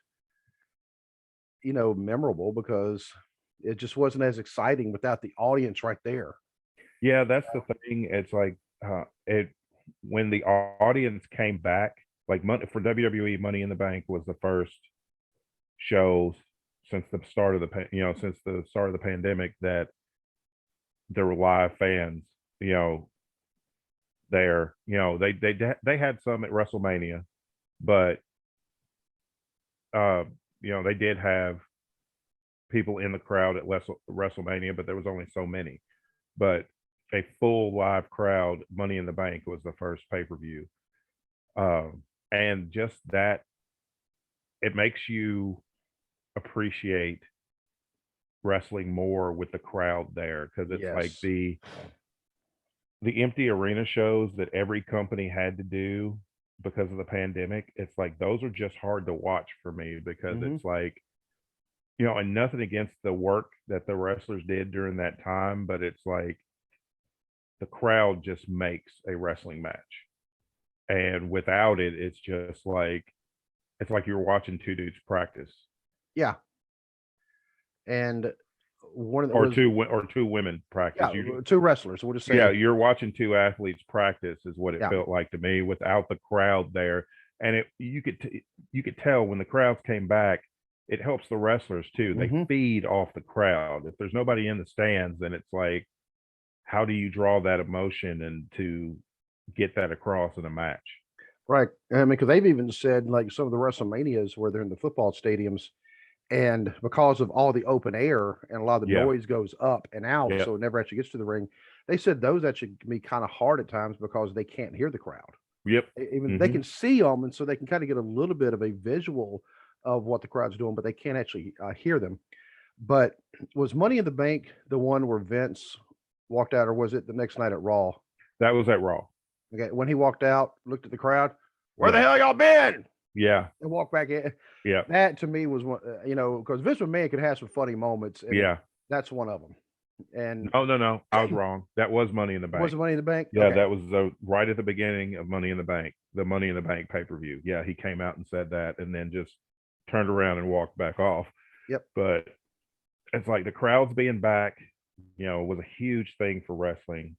memorable because it just wasn't as exciting without the audience right there. Yeah, that's the thing. It's like it when the audience came back, like for WWE, Money in the Bank was the first show since the start of the pandemic that there were live fans. There. They had some at WrestleMania, but they did have people in the crowd at WrestleMania, but there was only so many. But a full live crowd, Money in the Bank was the first pay-per-view. And just that, it makes you appreciate wrestling more with the crowd there, because it's like Yes. the empty arena shows that every company had to do because of the pandemic. It's like those are just hard to watch for me because it's like, and nothing against the work that the wrestlers did during that time, but it's like the crowd just makes a wrestling match. And without it, it's like you're watching two dudes practice. Yeah. And one of the Or two women practice. two wrestlers. We'll just say, yeah, you're watching two athletes practice is what it Yeah. felt like to me without the crowd there. And you could tell when the crowds came back, it helps the wrestlers too. They feed off the crowd. If there's nobody in the stands, then it's like, how do you draw that emotion and to get that across in a match? Right. I mean, because they've even said like some of the WrestleManias where they're in the football stadiums, and because of all the open air and a lot of the Yeah. noise goes up and out, Yeah. so it never actually gets to the ring. They said those actually can be kind of hard at times because they can't hear the crowd. Yep. Even they can see them, and so they can kind of get a little bit of a visual of what the crowd's doing, but they can't actually hear them. But was Money in the Bank the one where Vince walked out, or was it the next night at Raw? That was at Raw. Okay, when he walked out, looked at the crowd, where the Yeah. hell y'all been? Yeah. And walked back in. Yeah. That to me was one, because Vince McMahon could have some funny moments. And Yeah. that's one of them. And No, I was wrong. That was Money in the Bank. was it Money in the Bank? Yeah, Okay. that was right at the beginning of Money in the Bank, the Money in the Bank pay-per-view. Yeah, he came out and said that and then just turned around and walked back off. Yep. But it's like the crowds being back, was a huge thing for wrestling.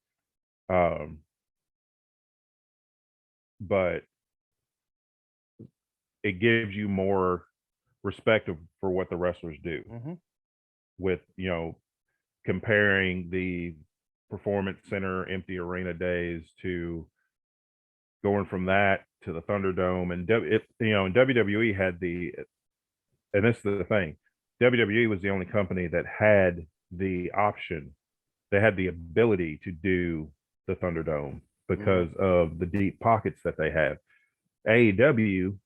But it gives you more respect for what the wrestlers do with, comparing the Performance Center empty arena days to going from that to the Thunderdome. And and WWE had and this is the thing, WWE was the only company that had the option. They had the ability to do the Thunderdome because of the deep pockets that they have. AEW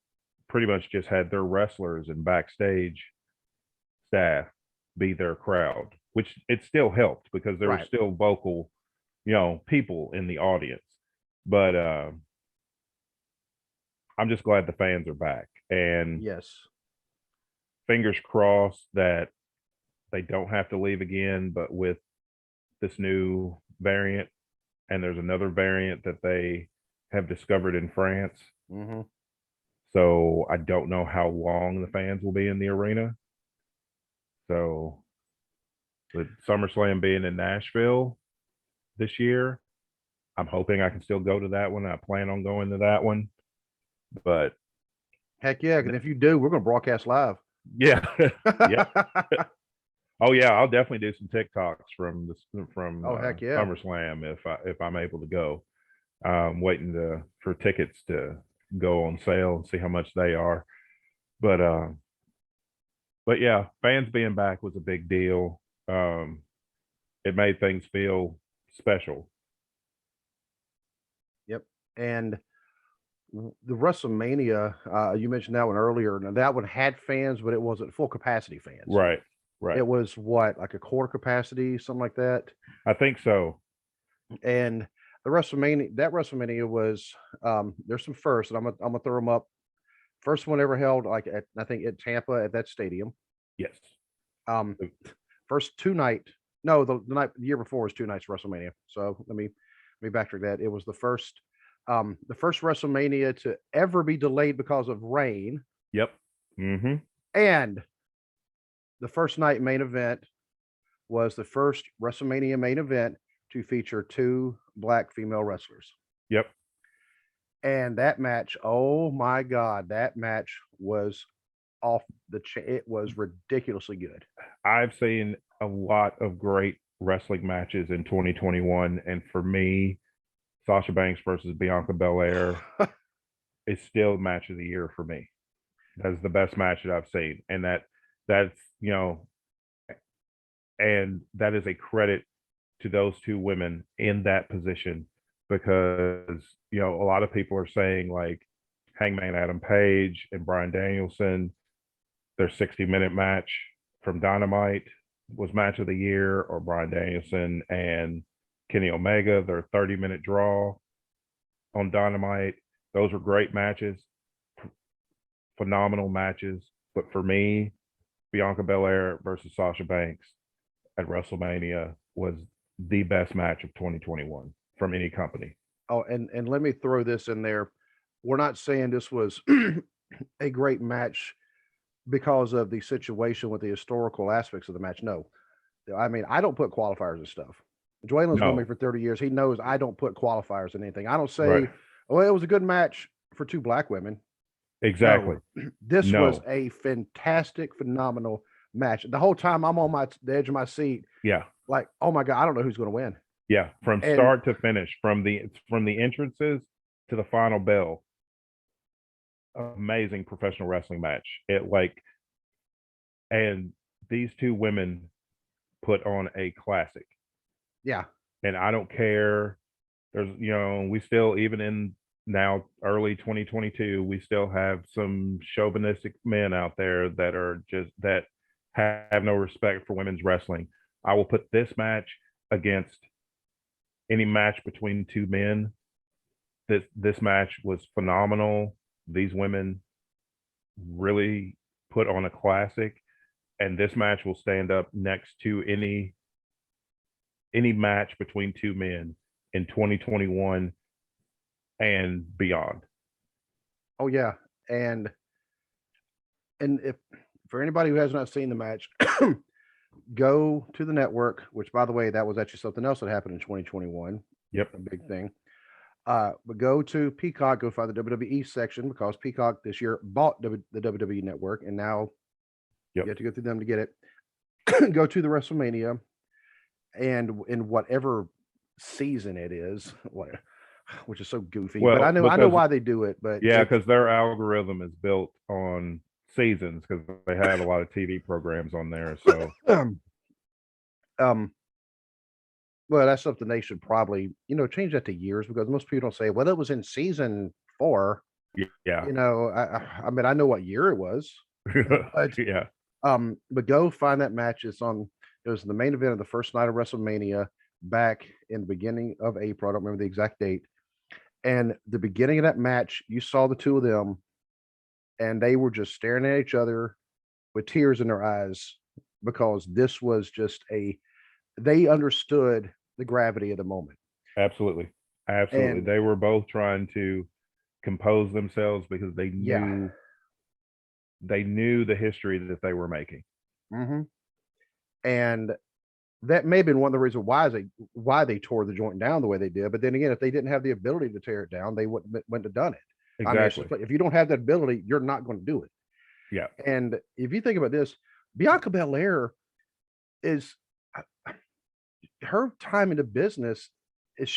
pretty much just had their wrestlers and backstage staff be their crowd, which it still helped because there were still vocal, people in the audience. But I'm just glad the fans are back. And yes, fingers crossed that they don't have to leave again, but with this new variant, and there's another variant that they have discovered in France. So I don't know how long the fans will be in the arena. So with SummerSlam being in Nashville this year, I'm hoping I can still go to that one. I plan on going to that one. But heck yeah. And if you do, we're going to broadcast live. Yeah. Yeah. Oh yeah, I'll definitely do some TikToks from heck yeah. SummerSlam if I'm able to go. waiting for tickets to go on sale and see how much they are. But yeah, fans being back was a big deal. It made things feel special. Yep. And the WrestleMania, you mentioned that one earlier. Now that one had fans, but it wasn't full capacity fans. Right. It was what, like a quarter capacity, something like that. I think so. And that WrestleMania was there's some firsts, and I'm gonna throw them up. First one ever held I think at Tampa at that stadium. Yes. Um, first two night, no, the year before was two nights WrestleMania. So let me backtrack that. It was the first WrestleMania to ever be delayed because of rain. Yep. Mm-hmm. And the first night main event was the first WrestleMania main event to feature two black female wrestlers. Yep. And that match, oh my God, that match was off the chain. It was ridiculously good. I've seen a lot of great wrestling matches in 2021, and for me, Sasha Banks versus Bianca Belair is still match of the year for me. That's the best match that I've seen, and that's and that is a credit to those two women in that position, because a lot of people are saying like Hangman Adam Page and Bryan Danielson, their 60-minute match from Dynamite was match of the year, or Bryan Danielson and Kenny Omega, their 30-minute draw on Dynamite. Those were great matches, phenomenal matches. But for me, Bianca Belair versus Sasha Banks at WrestleMania was the best match of 2021 from any company. Oh, and let me throw this in there. We're not saying this was a great match because of the situation with the historical aspects of the match. No, I mean, I don't put qualifiers and stuff. Dwayne's known me for 30 years. He knows I don't put qualifiers in anything. I don't say, Right. "Oh, it was a good match for two black women." Exactly. No, this was a fantastic, phenomenal match. The whole time I'm on the edge of my seat, Yeah. like, oh my God, I don't know who's going to win. Yeah. From start to finish, from the entrances to the final bell. Amazing professional wrestling match. And these two women put on a classic. Yeah. And I don't care. There's, we still, even in now early 2022, we still have some chauvinistic men out there that are that have no respect for women's wrestling. I will put this match against any match between two men. This match was phenomenal. These women really put on a classic, and this match will stand up next to any match between two men in 2021 and beyond. Oh yeah, and if for anybody who has not seen the match, go to the network. Which, by the way, that was actually something else that happened in 2021. Yep, a big thing. But go to Peacock, go find the WWE section, because Peacock this year bought the WWE network, and now you have to go through them to get it. Go to the WrestleMania, and in whatever season it is, which is so goofy. Well, but I know why they do it. But yeah, because their algorithm is built on seasons, because they have a lot of TV programs on there. So well, that's something they should probably, change that to years, because most people don't say, well, it was in season 4. Yeah. I mean, I know what year it was. But, yeah. But go find that match. It was the main event of the first night of WrestleMania back in the beginning of April. I don't remember the exact date. And the beginning of that match, you saw the two of them, and they were just staring at each other with tears in their eyes, because this was just they understood the gravity of the moment. Absolutely. And they were both trying to compose themselves, because they knew the history that they were making. Mm-hmm. And that may have been one of the reasons why they tore the joint down the way they did. But then again, if they didn't have the ability to tear it down, they wouldn't have done it. Exactly. I mean, if you don't have that ability, you're not going to do it. Yeah. And if you think about this, Bianca Belair is her time in the business is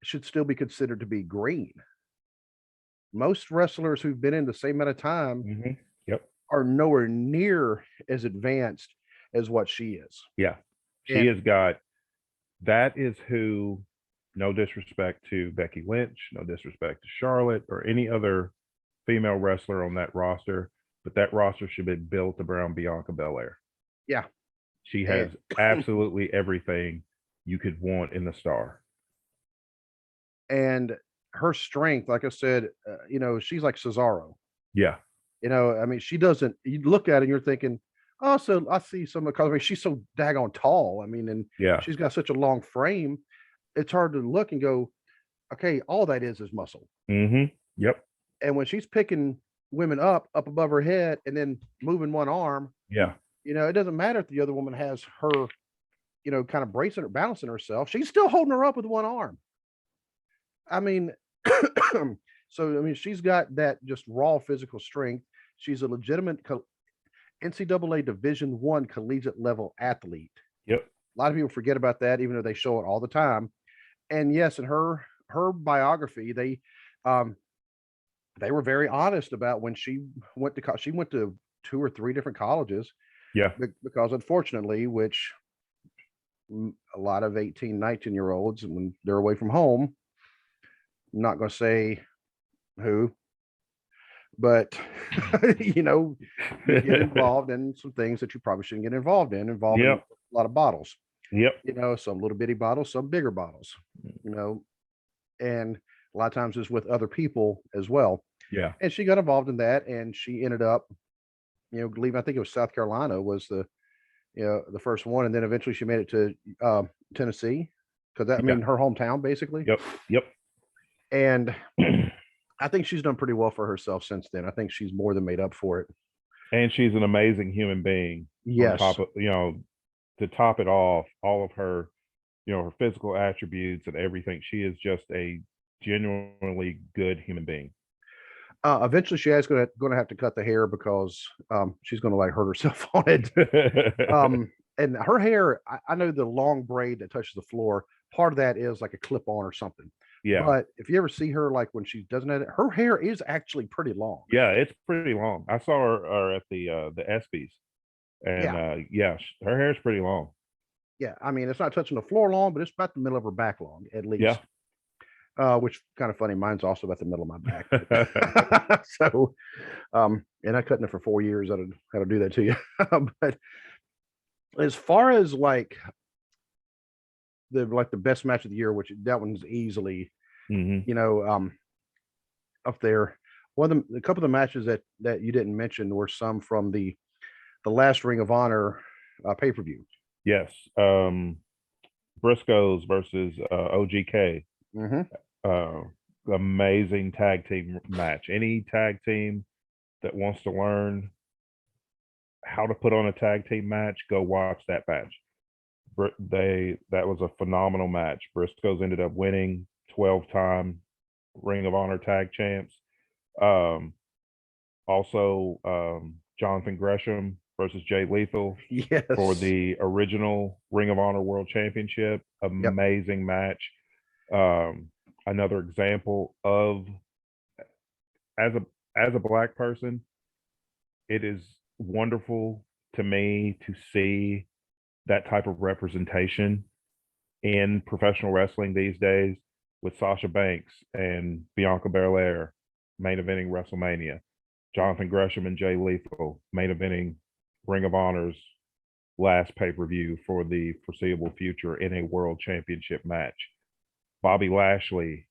should still be considered to be green. Most wrestlers who've been in the same amount of time Mm-hmm. Yep. are nowhere near as advanced as what she is. Yeah. She And has got, that is who, no disrespect to Becky Lynch, no disrespect to Charlotte or any other female wrestler on that roster, but that roster should be built around Bianca Belair. yeah, She has absolutely everything you could want in the star. and her strength, like I said, she's like Cesaro. Yeah. I mean, she doesn't. You look at it, and you're thinking, oh, so I see some of the she's so daggone tall. I mean, and Yeah. she's got such a long frame. It's hard to look and go, okay, all that is muscle. Mm-hmm. Yep. And when she's picking women up above her head and then moving one arm, Yeah. it doesn't matter if the other woman has her, kind of bracing or balancing herself. She's still holding her up with one arm. I mean, so I mean, she's got that just raw physical strength. She's a legitimate NCAA Division I collegiate level athlete. Yep. A lot of people forget about that, even though they show it all the time. And yes, in her biography, they were very honest about when she went to she went to 2 or 3 different colleges. Yeah. Because unfortunately, which a lot of 18, 19-year-olds, when they're away from home, I'm not going to say who, but you get involved in some things that you probably shouldn't get involved in, involving Yep. a lot of bottles. Yep. Some little bitty bottles, some bigger bottles, and a lot of times it's with other people as well. Yeah. And she got involved in that, and she ended up, leaving. I think it was South Carolina was the first one, and then eventually she made it to Tennessee, because that, I mean, her hometown basically. Yep. Yep. And I think she's done pretty well for herself since then. I think she's more than made up for it. And she's an amazing human being. Yes. On top of, to top it off, all of her, her physical attributes and everything. She is just a genuinely good human being. Eventually, she is going to have to cut the hair because she's going to like hurt herself on it. And her hair, I know the long braid that touches the floor, part of that is like a clip on or something. Yeah. But if you ever see her, like when she doesn't have it, her hair is actually pretty long. Yeah, it's pretty long. I saw her at the ESPYs, and her hair is pretty long. Yeah, I mean, it's not touching the floor long, but it's about the middle of her back long, at least. Yeah. Which kind of funny. Mine's also about the middle of my back. So, and I cut it for 4 years. How to do that to you. But as far as like the best match of the year, which that one's easily, up there. A couple of the matches that you didn't mention were some from the last Ring of Honor pay-per-view. Yes. Briscoes versus OGK. Amazing tag team match. Any tag team that wants to learn how to put on a tag team match, go watch that match. That was a phenomenal match. Briscoes ended up winning, 12-time Ring of Honor tag champs. Also, Jonathan Gresham versus Jay Lethal for the original Ring of Honor World Championship. Amazing match. Another example of, as a Black person, it is wonderful to me to see that type of representation in professional wrestling these days, with Sasha Banks and Bianca Belair main eventing WrestleMania, Jonathan Gresham and Jay Lethal main eventing Ring of Honor's last pay-per-view for the foreseeable future in a world championship match, Bobby Lashley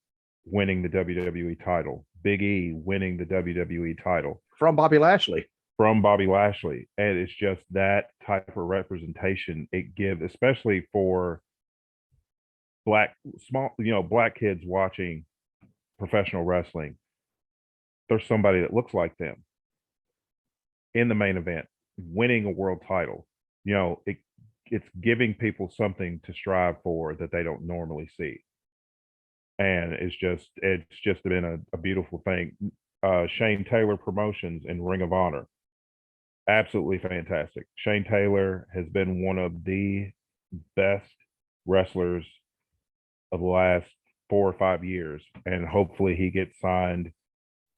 winning the WWE title, Big E winning the WWE title from Bobby Lashley. And it's just that type of representation it gives, especially for Black kids watching professional wrestling. There's somebody that looks like them in the main event, winning a world title. It's giving people something to strive for that they don't normally see. And it's just been a beautiful thing. Shane Taylor Promotions and Ring of Honor, absolutely fantastic. Shane Taylor has been one of the best wrestlers of the last 4 or 5 years, and hopefully he gets signed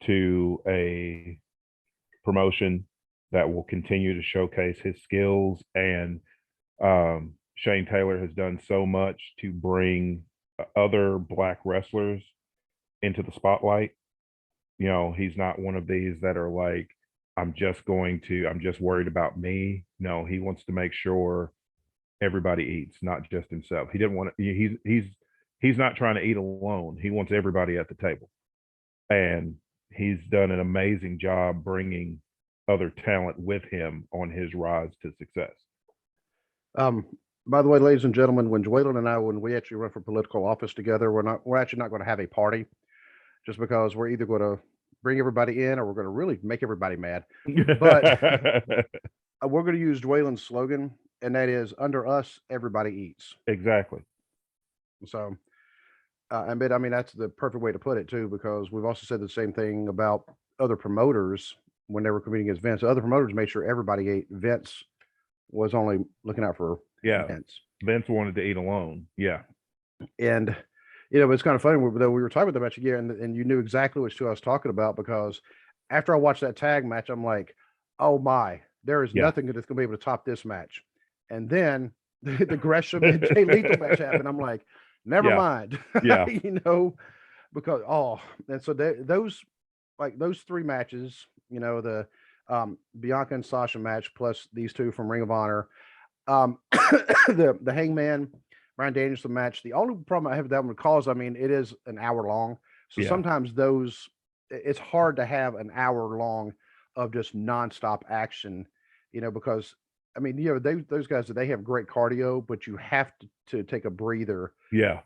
to a promotion that will continue to showcase his skills. And Shane Taylor has done so much to bring other black wrestlers into the spotlight. He's not one of these that are like, I'm just worried about me. No, he wants to make sure everybody eats, not just himself. He didn't want to, he's not trying to eat alone. He wants everybody at the table. And he's done an amazing job bringing other talent with him on his rise to success. By the way, ladies and gentlemen, when Dwaylen and I, when we actually run for political office together, we're actually not going to have a party, just because we're either going to bring everybody in or we're going to really make everybody mad. But we're going to use Dwaylen's slogan, and that is, under us, everybody eats. Exactly. So, I mean, that's the perfect way to put it too, because we've also said the same thing about other promoters when they were competing against Vince. Other promoters made sure everybody ate. Vince was only looking out for Vince. Vince wanted to eat alone. Yeah. And it's kind of funny, though we were talking about the match again, and you knew exactly which two I was talking about, because after I watched that tag match, I'm like, oh my, there is nothing that's going to be able to top this match. And then the Gresham and Jay Lethal match happened. I'm like, never mind. Yeah. Because and so those three matches, the Bianca and Sasha match plus these two from Ring of Honor, the Hangman Bryan Danielson match. The only problem I have with that one, because it is an hour long, so sometimes it's hard to have an hour long of just nonstop action, because those guys, they have great cardio, but you have to take a breather. Yeah.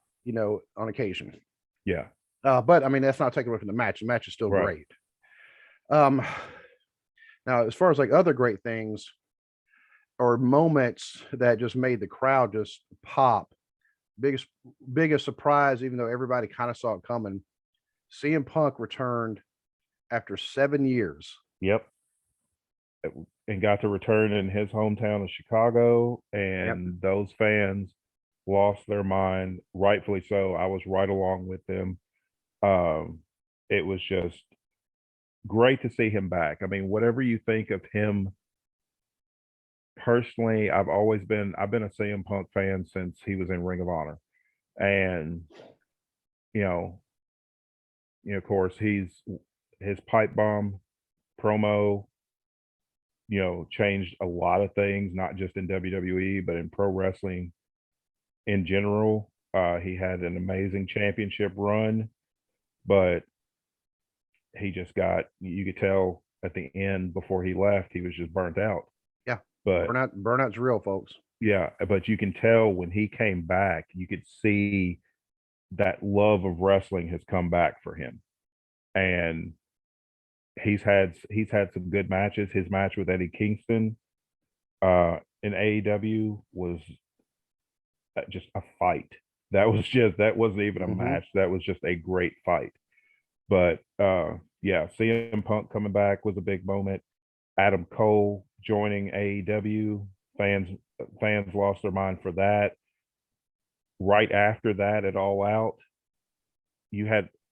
On occasion. Yeah. But that's not taking away from the match. The match is still great. Now, as far as like other great things or moments that just made the crowd just pop, biggest surprise, even though everybody kind of saw it coming, CM Punk returned after 7 years. Yep. And got to return in his hometown of Chicago, and those fans lost their mind, rightfully so. I was right along with them. It was just great to see him back. Whatever you think of him personally, I've been a CM Punk fan since he was in Ring of Honor. And of course, his pipe bomb promo changed a lot of things, not just in WWE, but in pro wrestling in general. He had an amazing championship run, but he just you could tell at the end, before he left, he was just burnt out. Yeah. But burnout's real, folks. Yeah. But you can tell when he came back, you could see that love of wrestling has come back for him. And he's had some good matches. His match with Eddie Kingston in AEW was just a fight. That wasn't even a match. That was just a great fight. But CM Punk coming back was a big moment. Adam Cole joining AEW, fans lost their mind for that. Right after that, at All Out,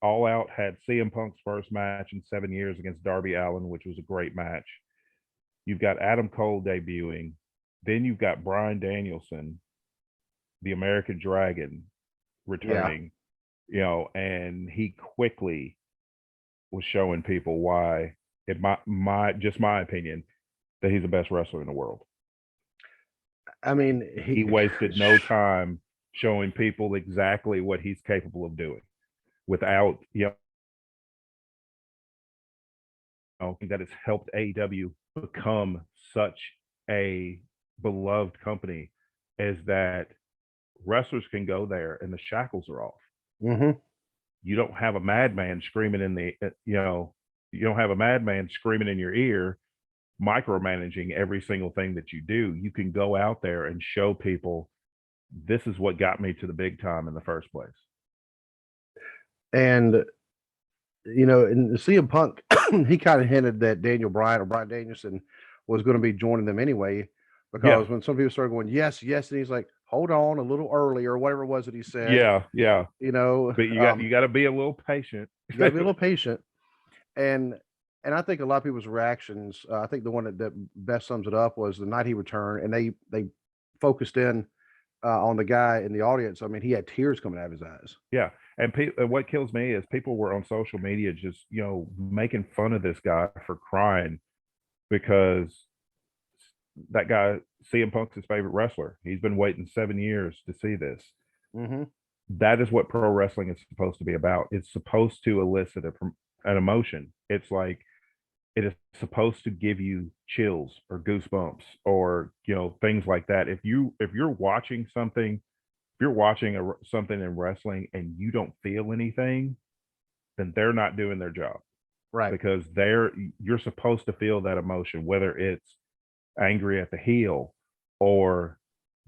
All Out had CM Punk's first match in 7 years against Darby Allin, which was a great match. You've got Adam Cole debuting. Then you've got Bryan Danielson, the American Dragon, returning. And he quickly was showing people why, in my opinion, that he's the best wrestler in the world. He wasted no time showing people exactly what he's capable of doing without, that has helped AEW become such a beloved company, is that wrestlers can go there and the shackles are off. You don't have a madman screaming you don't have a madman screaming in your ear, micromanaging every single thing that you do. You can go out there and show people, this is what got me to the big time in the first place. And in CM Punk, he kind of hinted that Daniel Bryan or Bryan Danielson was going to be joining them anyway, because when some people started going, yes, and he's like, hold on a little early or whatever it was that he said. Yeah, yeah. You know, But you got to be a little patient. you got to be a little patient. And I think a lot of people's reactions. I think the one that best sums it up was the night he returned, and they focused in on the guy in the audience. I mean, he had tears coming out of his eyes. Yeah. And what kills me is people were on social media just, making fun of this guy for crying because that guy, CM Punk's his favorite wrestler. He's been waiting 7 years to see this. Mm-hmm. That is what pro wrestling is supposed to be about. It's supposed to elicit an emotion. It's like it is supposed to give you chills or goosebumps or things like that. If you're watching something, if you're watching something in wrestling and you don't feel anything, then they're not doing their job. Right. Because you're supposed to feel that emotion, whether it's angry at the heel or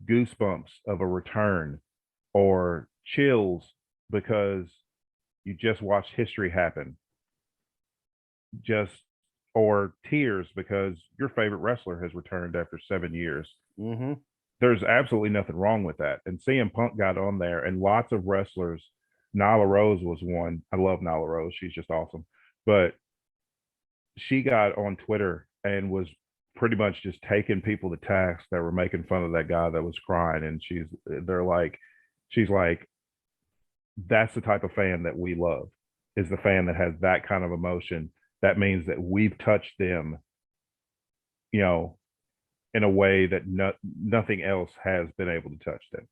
goosebumps of a return or chills because you just watched history happen, or tears because your favorite wrestler has returned after 7 years. Mm-hmm. There's absolutely nothing wrong with that. And CM Punk got on there, and lots of wrestlers. Nyla Rose was one. I love Nyla Rose. She's just awesome. But she got on Twitter and was pretty much just taking people to task that were making fun of that guy that was crying. And she's like, that's the type of fan that we love, is the fan that has that kind of emotion. That means that we've touched them, in a way that nothing else has been able to touch them.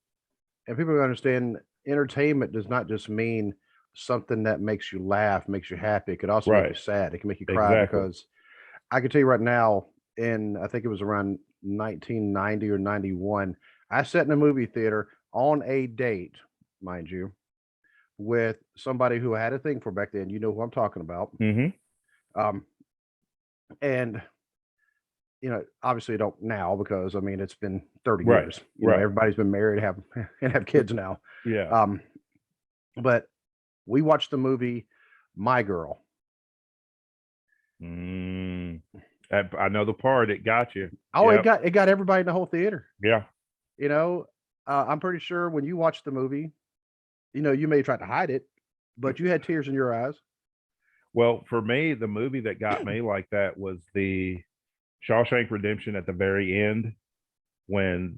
And people understand entertainment does not just mean something that makes you laugh, makes you happy. It could also make you sad. It can make you cry. Exactly. Because I can tell you right now, I think it was around 1990 or 91, I sat in a movie theater on a date, mind you, with somebody who I had a thing for back then. You know who I'm talking about. Mm-hmm. And obviously don't now, because I mean it's been 30 years. Everybody's been married, have kids now. Yeah. But we watched the movie My Girl. I know the part. It got you. Oh, yep. It got everybody in the whole theater. Yeah. I'm pretty sure when you watched the movie, you may try to hide it, but you had tears in your eyes. Well, for me, the movie that got me like that was the Shawshank Redemption at the very end, when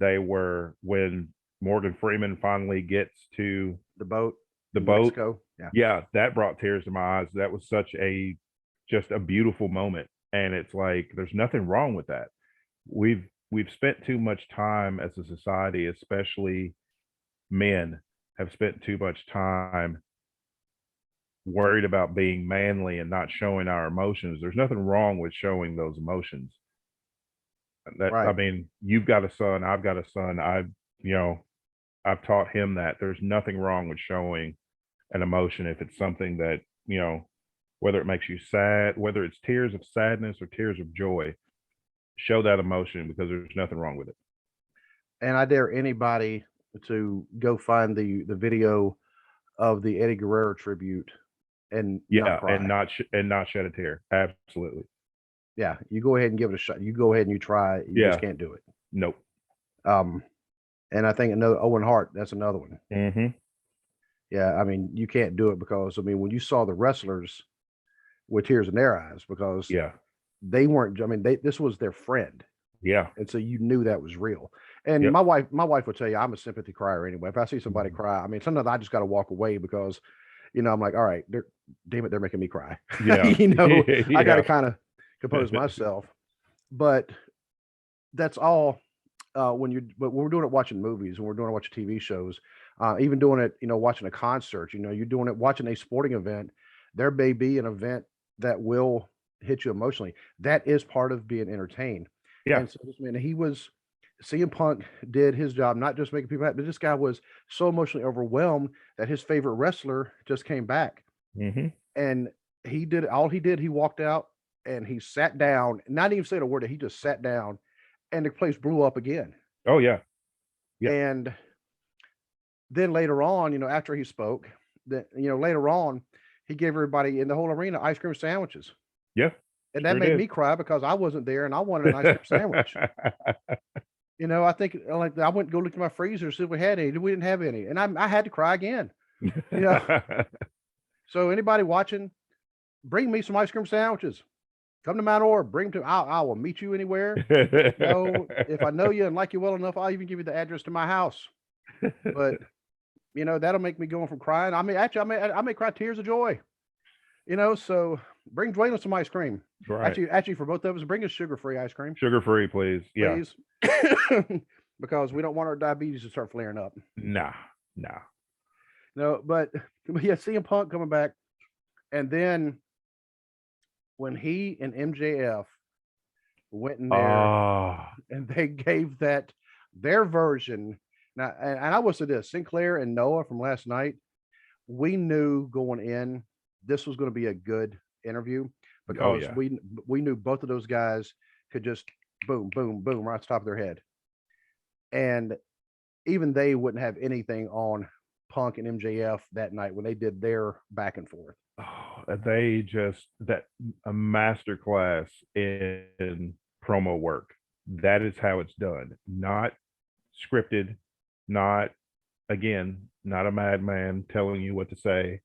Morgan Freeman finally gets to the boat. Mexico. Yeah, that brought tears to my eyes. That was just a beautiful moment. And it's like, there's nothing wrong with that. We've spent too much time as a society, especially men have spent too much time worried about being manly and not showing our emotions. There's nothing wrong with showing those emotions. I mean, you've got a son, I've got a son. I've taught him that there's nothing wrong with showing an emotion if it's something that, whether it makes you sad, whether it's tears of sadness or tears of joy, show that emotion, because there's nothing wrong with it. And I dare anybody to go find the video of the Eddie Guerrero tribute and not cry. and not shed a tear. Absolutely. Yeah, you go ahead and give it a shot. You go ahead and you try. You just can't do it. Nope. And I think another Owen Hart, that's another one. Mm-hmm. Yeah, I mean, you can't do it because, I mean, when you saw the wrestlers with tears in their eyes, because they weren't, I mean, this was their friend. Yeah. And so you knew that was real. And my wife will tell you, I'm a sympathy crier anyway. If I see somebody cry, I mean, sometimes I just got to walk away because, I'm like, all right, damn it, they're making me cry. Yeah. I got to kind of compose myself. But that's all. But when we're doing it watching movies, and we're doing it watching TV shows, even doing it, watching a concert, you're doing it watching a sporting event, there may be an event that will hit you emotionally. That is part of being entertained. Yeah. And so this man, CM Punk did his job, not just making people happy, but this guy was so emotionally overwhelmed that his favorite wrestler just came back. Mm-hmm. And he walked out and he sat down, not even said a word. He just sat down, and the place blew up again. Oh yeah. Yeah. And then later on, after he spoke, later on, he gave everybody in the whole arena ice cream sandwiches. Yeah. And that made me cry because I wasn't there and I wanted an ice cream sandwich. You know, I think like I went to go look at my freezer, see if we had any. We didn't have any, and I had to cry again. You know, so anybody watching, bring me some ice cream sandwiches. Come to Mount Orb, bring them to. I will meet you anywhere. You know, if I know you and like you well enough, I'll even give you the address to my house. But you know, that'll make me going from crying. I mean, actually, I may cry tears of joy. You know, so bring Dwayne some ice cream. Right. Actually, for both of us, bring us sugar-free ice cream, Sugar free, please. Yeah. please, because we don't want our diabetes to start flaring up. Nah. Nah. No, but yeah, CM Punk coming back, and then when he and MJF went in there Oh, and they gave that their version. Now, and I will say this: Sinclair and Noah from last night, we knew going in this was going to be a good interview because yeah. we knew both of those guys could just boom, boom, boom right at the top of their head, and even they wouldn't have anything on Punk and MJF that night when they did their back and forth. Oh, they just a master class in promo work. That is how it's done. Not scripted, not not a madman telling you what to say.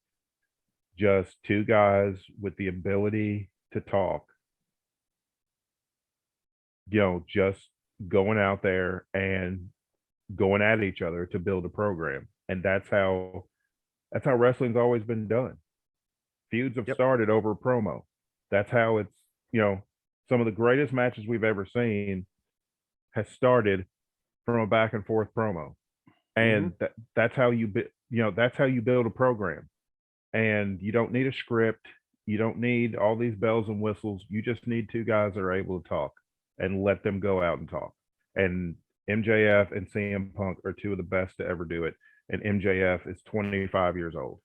Just two guys with the ability to talk. Just going out there and going at each other to build a program. And that's how wrestling's always been done. Feuds have started over promo. That's how it's, some of the greatest matches we've ever seen has started from a back and forth promo. And that's how you build a program. And you don't need a script. You don't need all these bells and whistles. You just need two guys that are able to talk and let them go out and talk. And MJF and CM Punk are two of the best to ever do it. And MJF is 25 years old.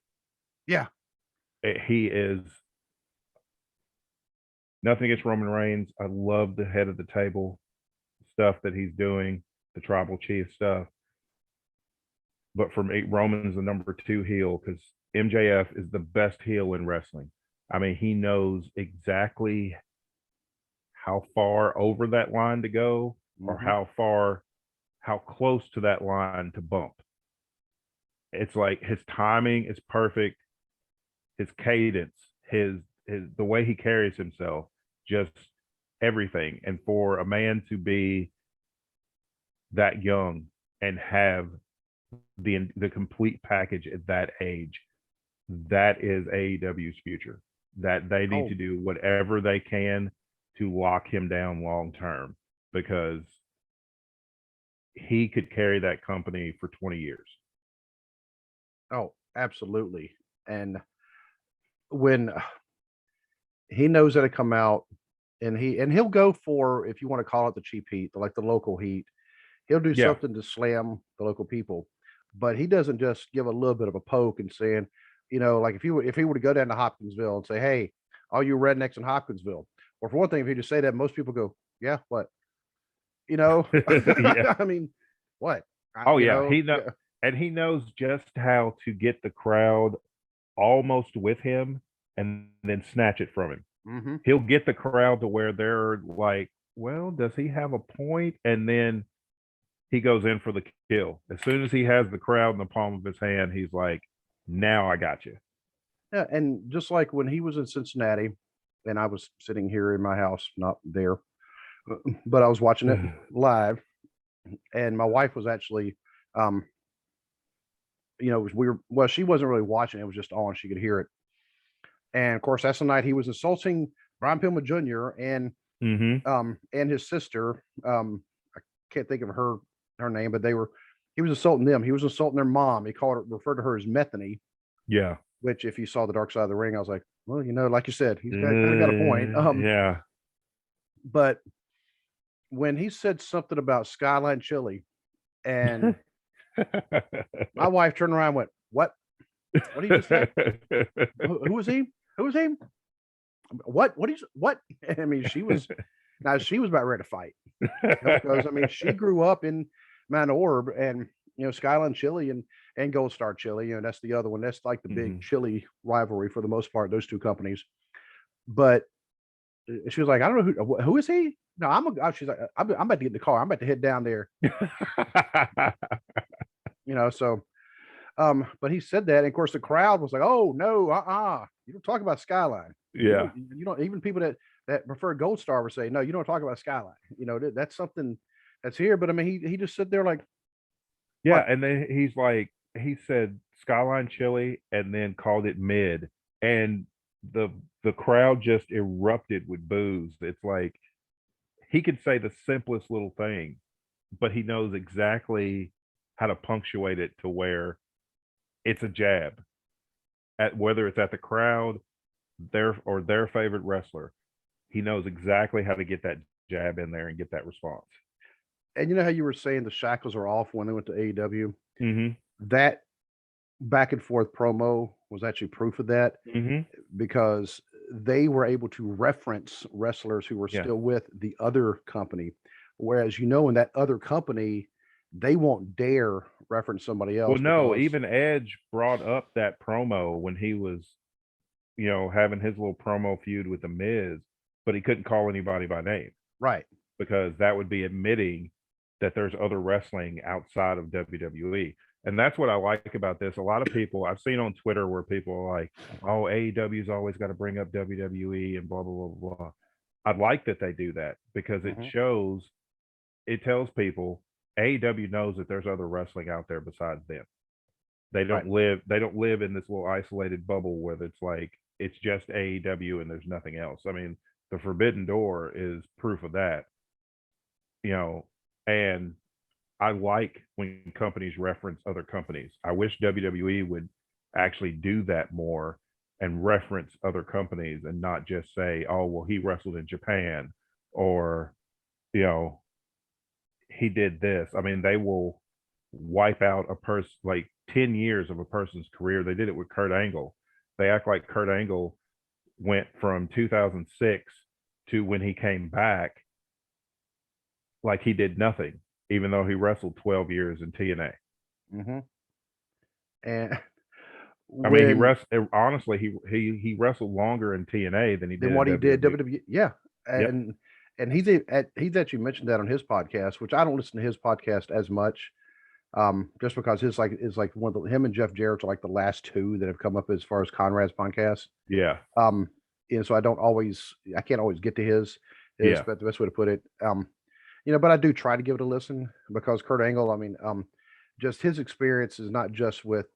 Yeah. He is nothing against Roman Reigns. I love the head of the table stuff that he's doing, the tribal chief stuff. But for me, Roman's the number 2 heel because MJF is the best heel in wrestling. I mean, he knows exactly how far over that line to go or how close to that line to bump. It's like his timing is perfect. His cadence, his the way he carries himself, just everything. And for a man to be that young and have the complete package at that age, that is AEW's future. That they need to do whatever they can to lock him down long term because he could carry that company for 20 years. Oh, absolutely. And when he knows that to come out and he'll go for, if you want to call it the cheap heat, like the local heat, he'll do something to slam the local people. But he doesn't just give a little bit of a poke and saying, like if he were to go down to Hopkinsville and say, hey, all you rednecks in Hopkinsville, or for one thing, if he just say that, most people go, yeah, what? I mean, what? And he knows just how to get the crowd almost with him and then snatch it from him. He'll get the crowd to where they're like, well, does he have a point? And then he goes in for the kill. As soon as he has the crowd in the palm of his hand, he's like, now I got you. Yeah, and just like when he was in Cincinnati, and I was sitting here in my house, not there, but I was watching it live, and my wife was actually, she wasn't really watching; it was just on; she could hear it. And of course, that's the night he was insulting Brian Pillman Jr. And his sister. I can't think of her name, but he was assaulting them. He was assaulting their mom. He referred to her as Methany. Yeah. Which, if you saw the Dark Side of the Ring, I was like, well, like you said, he's kind of got a point. Yeah. But when he said something about Skyline Chili, and my wife turned around and went, what? What did he just say? Who was he? Who was he? What? What? I mean, she was about ready to fight. Because, I mean, she grew up in Mount Orb and, Skyline Chili and Gold Star Chili. That's the other one. That's like the big chili rivalry for the most part, those two companies. But she was like, I don't know who is he? No, she's like, I'm about to get in the car. I'm about to head down there. So, but he said that, and of course the crowd was like, "Oh no, you don't talk about Skyline. Yeah. You don't." Even people that prefer Gold Star were saying, "No, you don't talk about Skyline. That's something that's here." But I mean, he just sit there like, Yeah, what? and then he said Skyline Chili and then called it mid, and the crowd just erupted with boos. It's like he could say the simplest little thing, but he knows exactly how to punctuate it to where it's a jab at whether it's at the crowd, their favorite wrestler. He knows exactly how to get that jab in there and get that response. And you know how you were saying the shackles are off when they went to AEW? Mm-hmm. That back and forth promo was actually proof of that, Mm-hmm. because they were able to reference wrestlers who were Yeah. still with the other company. Whereas, in that other company, they won't dare reference somebody else. Well, no, Because even Edge brought up that promo when he was, having his little promo feud with the Miz, but he couldn't call anybody by name right. because that would be admitting that there's other wrestling outside of WWE. And that's what I like about this. A lot of people I've seen on Twitter where people are like, "Oh, AEW's always got to bring up WWE and blah blah blah blah." I like that they do that because Mhm. it tells people AEW knows that there's other wrestling out there besides them. They Right. don't live in this little isolated bubble where it's like it's just AEW and there's nothing else. I mean, the Forbidden Door is proof of that, you know, and I like when companies reference other companies. I wish WWE would actually do that more and reference other companies and not just say, "Oh, well, he wrestled in Japan," or, you know, he did this. I mean, they will wipe out a person like 10 years of a person's career. They did it with Kurt Angle. They act like Kurt Angle went from 2006 to when he came back like he did nothing, even though he wrestled 12 years in TNA. Hmm. And I mean, he when wrestled honestly, he wrestled longer in TNA than he than did in what he did WWE. WWE, yeah. Yep. And he's actually mentioned that on his podcast, which I don't listen to his podcast as much, just because his one of him and Jeff Jarrett are like the last two that have come up as far as Conrad's podcast. Yeah. And so I can't always get to his, Yeah. but the best way to put it, but I do try to give it a listen, because Kurt Angle, I mean, just his experience is not just with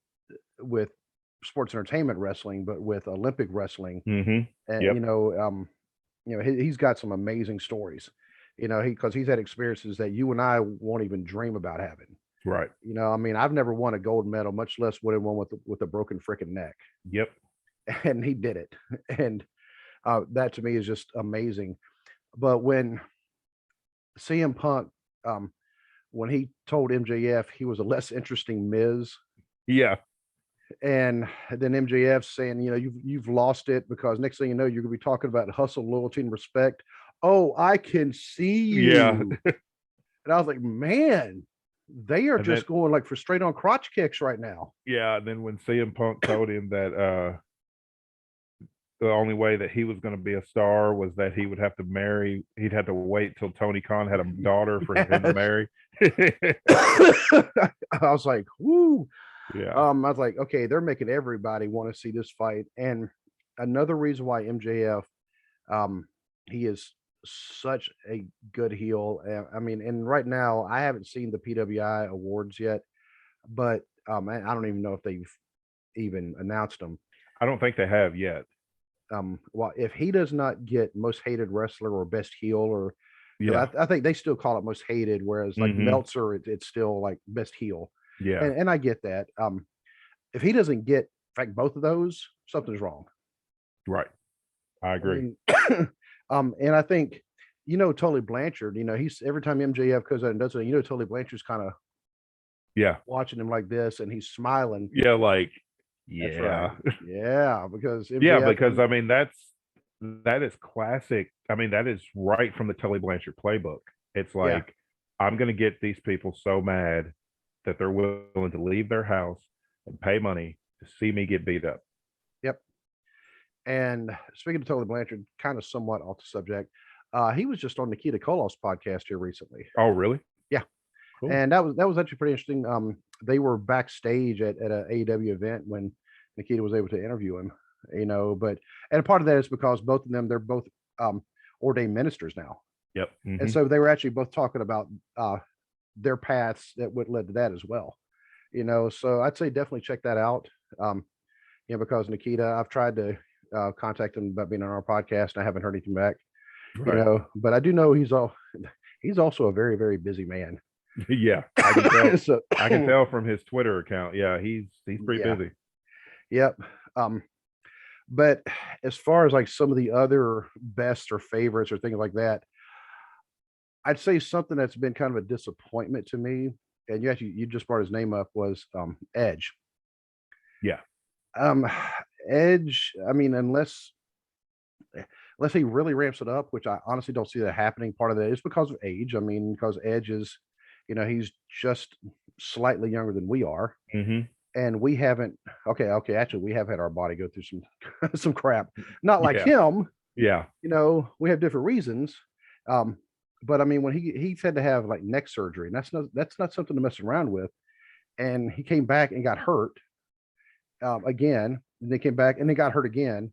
sports entertainment wrestling, but with Olympic wrestling. Mm-hmm. And, Yep. he's got some amazing stories, because he's had experiences that you and I won't even dream about having. Right. I mean, I've never won a gold medal, much less win one with a broken freaking neck. Yep. And he did it. And that to me is just amazing. But when CM Punk, um, when he told MJF he was a less interesting Miz, Yeah. and then MJF saying, you've lost it, because next thing you know, you're gonna be talking about hustle, loyalty, and respect. Oh, I can see Yeah. you. And I was like, man, they are And then just going like for straight on crotch kicks right now. yeah, and then when CM Punk told him that the only way that he was going to be a star was that he'd have to wait till Tony Khan had a daughter for him to Yes. marry. I was like, whoo. Yeah. I was like, okay, they're making everybody want to see this fight. And another reason why MJF, he is such a good heel. I mean, and right now I haven't seen the PWI awards yet, but I don't even know if they've even announced them. I don't think they have yet. Well, if he does not get most hated wrestler or best heel, or Yeah. I think they still call it most hated, whereas like Mhm. Meltzer, it's still like best heel. Yeah. And I get that. If he doesn't get, in fact, both of those, something's wrong. Right. I I agree. mean, and I think, Tully Blanchard, he's every time MJF goes out and does it, Tully Blanchard's kind of Yeah. watching him like this, and he's smiling. Yeah, like That's yeah. right. Yeah, because Yeah, MJF, because I mean that is classic. I mean, that is right from the Tully Blanchard playbook. It's yeah, like I'm going to get these people so mad that they're willing to leave their house and pay money to see me get beat up. yep. And speaking of Tully Blanchard, kind of somewhat off the subject, He was just on Nikita Koloff's podcast here recently. Oh, really? Yeah. Cool. And that was actually pretty interesting. They were backstage at an AEW event when Nikita was able to interview him, and part of that is because both of them, they're both ordained ministers now. Yep. And so they were actually both talking about their paths that would led to that as well. So I'd say definitely check that out. Because Nikita, I've tried to contact him about being on our podcast and I haven't heard anything back. Right. But I do know he's also a very, very busy man. Yeah, I can tell. So, I can tell from his Twitter account. Yeah, he's pretty busy. Yep. But as far as like some of the other best or favorites or things like that, I'd say something that's been kind of a disappointment to me, and you just brought his name up, was Edge. Yeah. Edge, I mean, unless he really ramps it up, which I honestly don't see that happening. Part of that is because of age. I mean, because Edge is, he's just slightly younger than we are. And we haven't. Okay. Actually, we have had our body go through some crap. Not like him. Yeah. We have different reasons. But I mean, when he's had to have like neck surgery, and that's not something to mess around with. And he came back and got hurt again. And they came back and they got hurt again.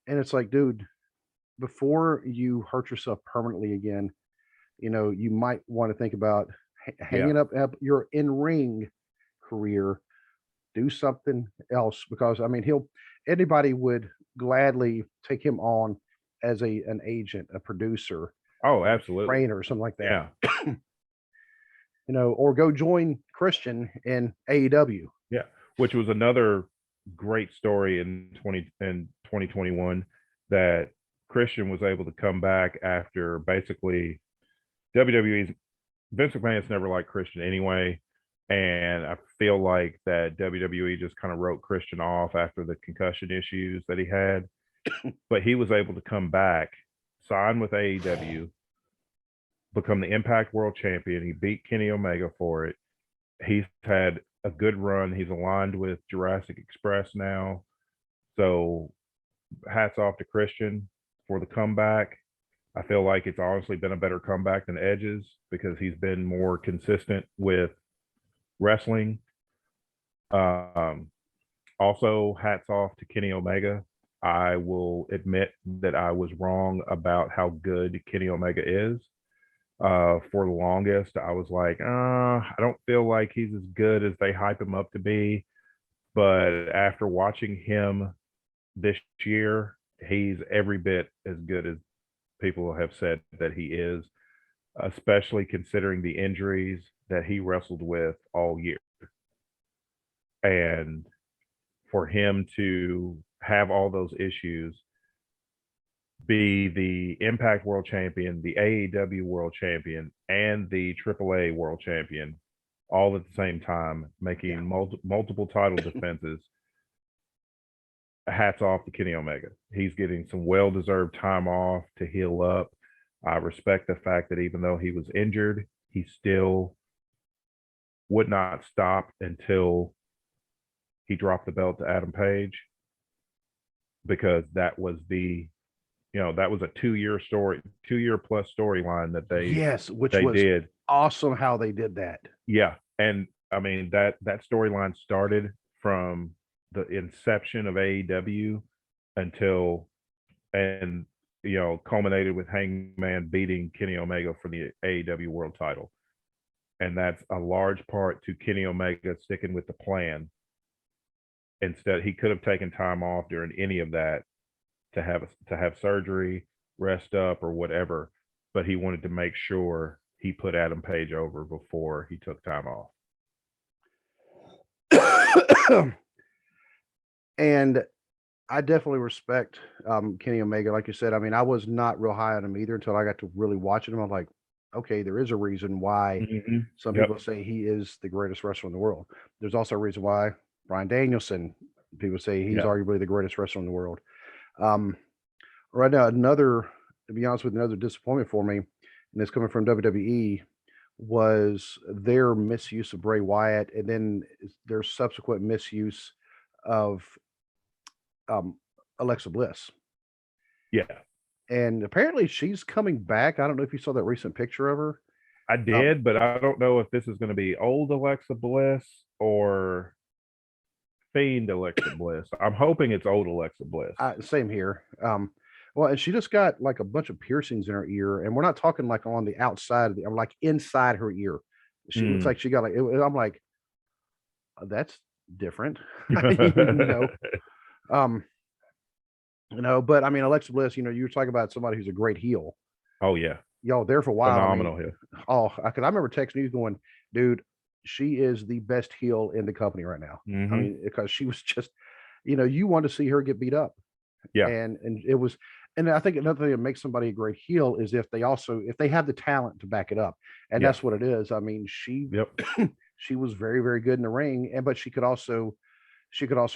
And it's like, dude, before you hurt yourself permanently again, you might want to think about hanging up your in-ring career. Do something else, because I mean, anybody would gladly take him on as an agent, a producer, Oh, absolutely. trainer, or something like that. Yeah. Or go join Christian in AEW. Yeah, which was another great story in 2021, that Christian was able to come back after basically WWE's Vince McMahon's never liked Christian anyway. And I feel like that WWE just kind of wrote Christian off after the concussion issues that he had. But he was able to come back, sign with AEW, become the Impact World Champion. He beat Kenny Omega for it. He's had a good run. He's aligned with Jurassic Express now. So hats off to Christian for the comeback. I feel like it's honestly been a better comeback than Edge's, because he's been more consistent with wrestling. Also, hats off to Kenny Omega. I will admit that I was wrong about how good Kenny Omega is. For the longest, I was like, I don't feel like he's as good as they hype him up to be. But after watching him this year, he's every bit as good as people have said that he is, especially considering the injuries that he wrestled with all year. And for him to have all those issues, be the Impact World Champion, the AEW World Champion, and the AAA World Champion all at the same time, making multiple title defenses. Hats off to Kenny Omega. He's getting some well-deserved time off to heal up. I respect the fact that even though he was injured, he still would not stop until he dropped the belt to Adam Page, because that was that was a 2-year story, 2-year plus storyline that they did. Awesome how they did that. Yeah. And I mean, that storyline started from the inception of AEW culminated with Hangman beating Kenny Omega for the AEW World title. And that's a large part to Kenny Omega sticking with the plan. Instead, he could have taken time off during any of that to have surgery, rest up, or whatever, but he wanted to make sure he put Adam Page over before he took time off. And I definitely respect Kenny Omega. Like you said, I mean, I was not real high on him either until I got to really watching him. I'm like, okay, there is a reason why some people say he is the greatest wrestler in the world. There's also a reason why Bryan Danielson, people say he's arguably the greatest wrestler in the world. Right now, to be honest with you, another disappointment for me, and it's coming from WWE, was their misuse of Bray Wyatt, and then their subsequent misuse of Alexa Bliss. Yeah. and apparently she's coming back. I don't know if you saw that recent picture of her. I did, but I don't know if this is going to be old Alexa Bliss or Fiend Alexa Bliss. I'm hoping it's old Alexa Bliss. Same here. Well, and she just got like a bunch of piercings in her ear, and we're not talking like on the outside of the, like inside her ear. She looks like she got like. I'm like, that's different, Um, but I mean, Alexa Bliss, you're talking about somebody who's a great heel. Oh yeah, Y'all there for a while. phenomenal heel. Oh, because I remember texting you going, dude, she is the best heel in the company right now. I mean, because she was just, you want to see her get beat up. Yeah. And it was, and I think another thing that makes somebody a great heel is if they have the talent to back it up. And that's what it is. I mean, she was very, very good in the ring, but she could also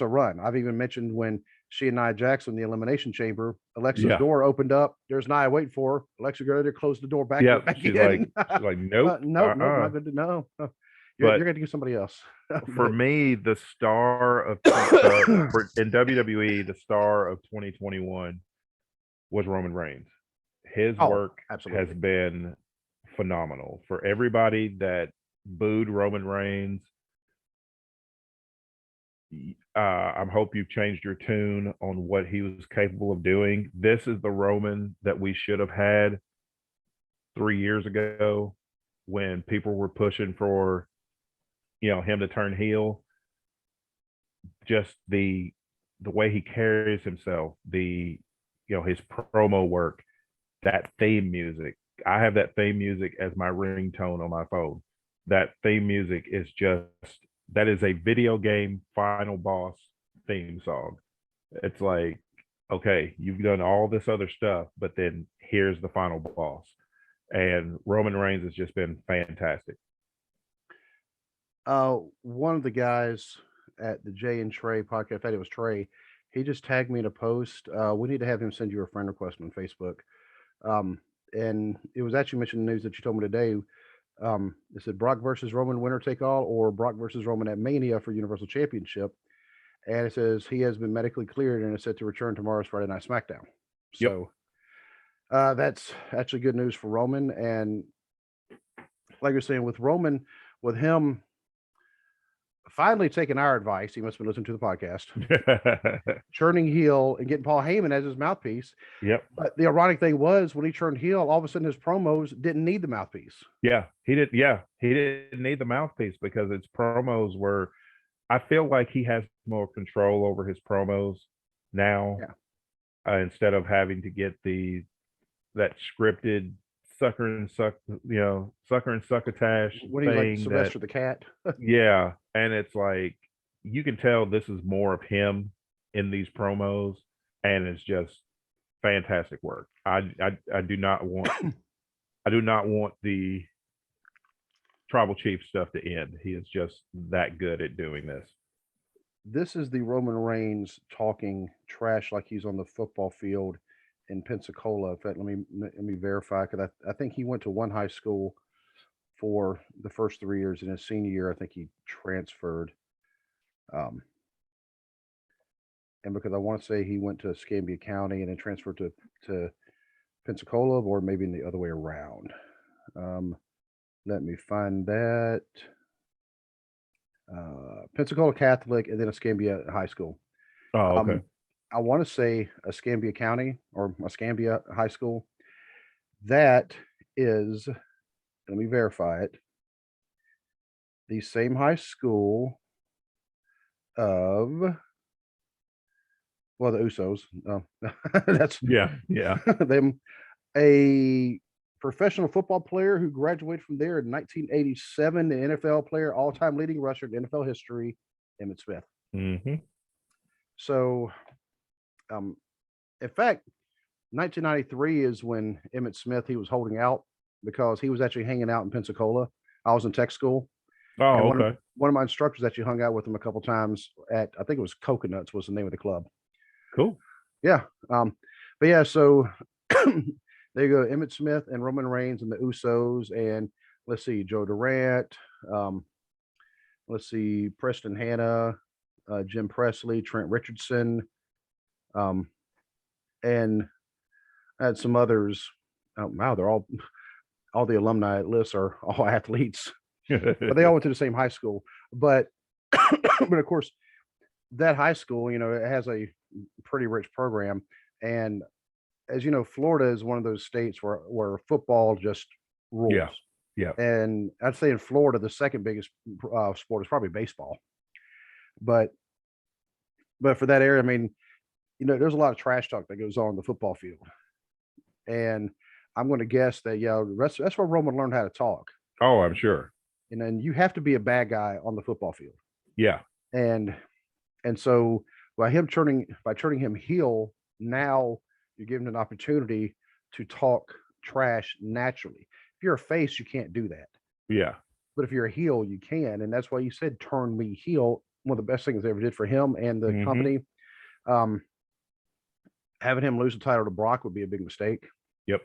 run. I've even mentioned when she and Nia Jax in the Elimination Chamber, Alexa's door opened up. There's Nia waiting for her. Alexa go there, close the door back. She's in. like, nope, nope, not good to know. You're going to get somebody else. For me, the star of in WWE, the star of 2021 was Roman Reigns. His work has been phenomenal. For everybody that booed Roman Reigns, I hope you've changed your tune on what he was capable of doing. This is the Roman that we should have had 3 years ago when people were pushing for him to turn heel. Just the way he carries himself, his promo work, that theme music. I have that theme music as my ringtone on my phone. That theme music is that is a video game final boss theme song. It's like, okay, you've done all this other stuff, but then here's the final boss. And Roman Reigns has just been fantastic. One of the guys at the Jay and Trey podcast, I thought it was Trey, he just tagged me in a post. We need to have him send you a friend request on Facebook. And it was actually mentioned in the news that you told me today. It said Brock versus Roman winner take all, or Brock versus Roman at Mania for Universal Championship. And it says he has been medically cleared and is set to return tomorrow's Friday Night SmackDown. So that's actually good news for Roman. And like you're saying, with Roman, with him finally taking our advice, he must have been listening to the podcast, turning heel and getting Paul Heyman as his mouthpiece. Yep. But the ironic thing was when he turned heel, all of a sudden his promos didn't need the mouthpiece. Yeah, he did. Yeah, he didn't need the mouthpiece because his promos were. I feel like he has more control over his promos now, instead of having to get that scripted sucker and succotash when he's like Sylvester the Cat. Yeah, and it's like you can tell this is more of him in these promos, and it's just fantastic work. I do not want the Tribal Chief stuff to end. He is just that good at doing this. This is the Roman Reigns talking trash like he's on the football field in Pensacola. In fact, let me verify, because I think he went to one high school for the first 3 years. In his senior year, I think he transferred. And because I want to say he went to Escambia County and then transferred to Pensacola, or maybe in the other way around. Let me find that. Pensacola Catholic and then Escambia High School. Oh, okay. I want to say Escambia County or Escambia High School. That is, let me verify it, the same high school of, well, the Usos. That's them. A professional football player who graduated from there in 1987, the NFL player, all-time leading rusher in NFL history, Emmitt Smith. Mm-hmm. So, in fact, 1993 is when Emmitt Smith, he was holding out because he was actually hanging out in Pensacola. I was in tech school. Oh, okay. One of my instructors actually hung out with him a couple times at, I think it was Coconuts was the name of the club. Cool. Yeah. But yeah, so there you go, Emmitt Smith and Roman Reigns and the Usos, and let's see, Joe Durant, let's see, Preston Hanna, Jim Presley, Trent Richardson, and I had some others. Oh, wow, they're all the alumni lists are all athletes, but they all went to the same high school. But but of course, that high school, it has a pretty rich program, and as you know, Florida is one of those states where football just rules. Yeah. Yeah. And I'd say in Florida, the second biggest sport is probably baseball. But for that area, I mean, there's a lot of trash talk that goes on the football field, and I'm going to guess that that's where Roman learned how to talk. Oh, I'm sure. And then you have to be a bad guy on the football field, Yeah. and so by turning him heel, now you're given an opportunity to talk trash naturally. If you're a face, you can't do that. Yeah. But if you're a heel, you can, and that's why you said turn me heel. One of the best things they ever did for him and the company. Having him lose the title to Brock would be a big mistake. Yep.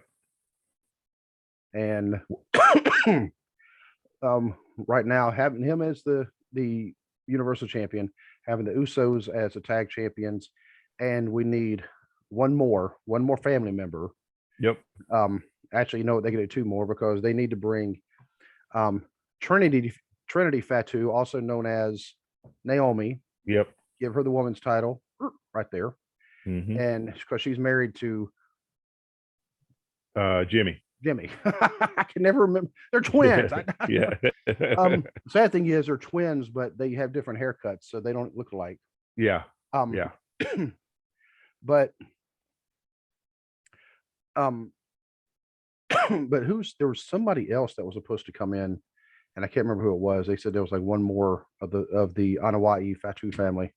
And right now, having him as the Universal Champion, having the Usos as the tag champions, and we need one more family member. Yep. Actually, they can do two more because they need to bring Trinity Fatu, also known as Naomi. Yep. Give her the woman's title right there. And because she's married to Jimmy. I can never remember. They're twins. Yeah. Sad thing is they're twins, but they have different haircuts, so they don't look alike. Yeah. Yeah. But but there was somebody else that was supposed to come in, and I can't remember who it was. They said there was like one more of the Anawai Fatu family.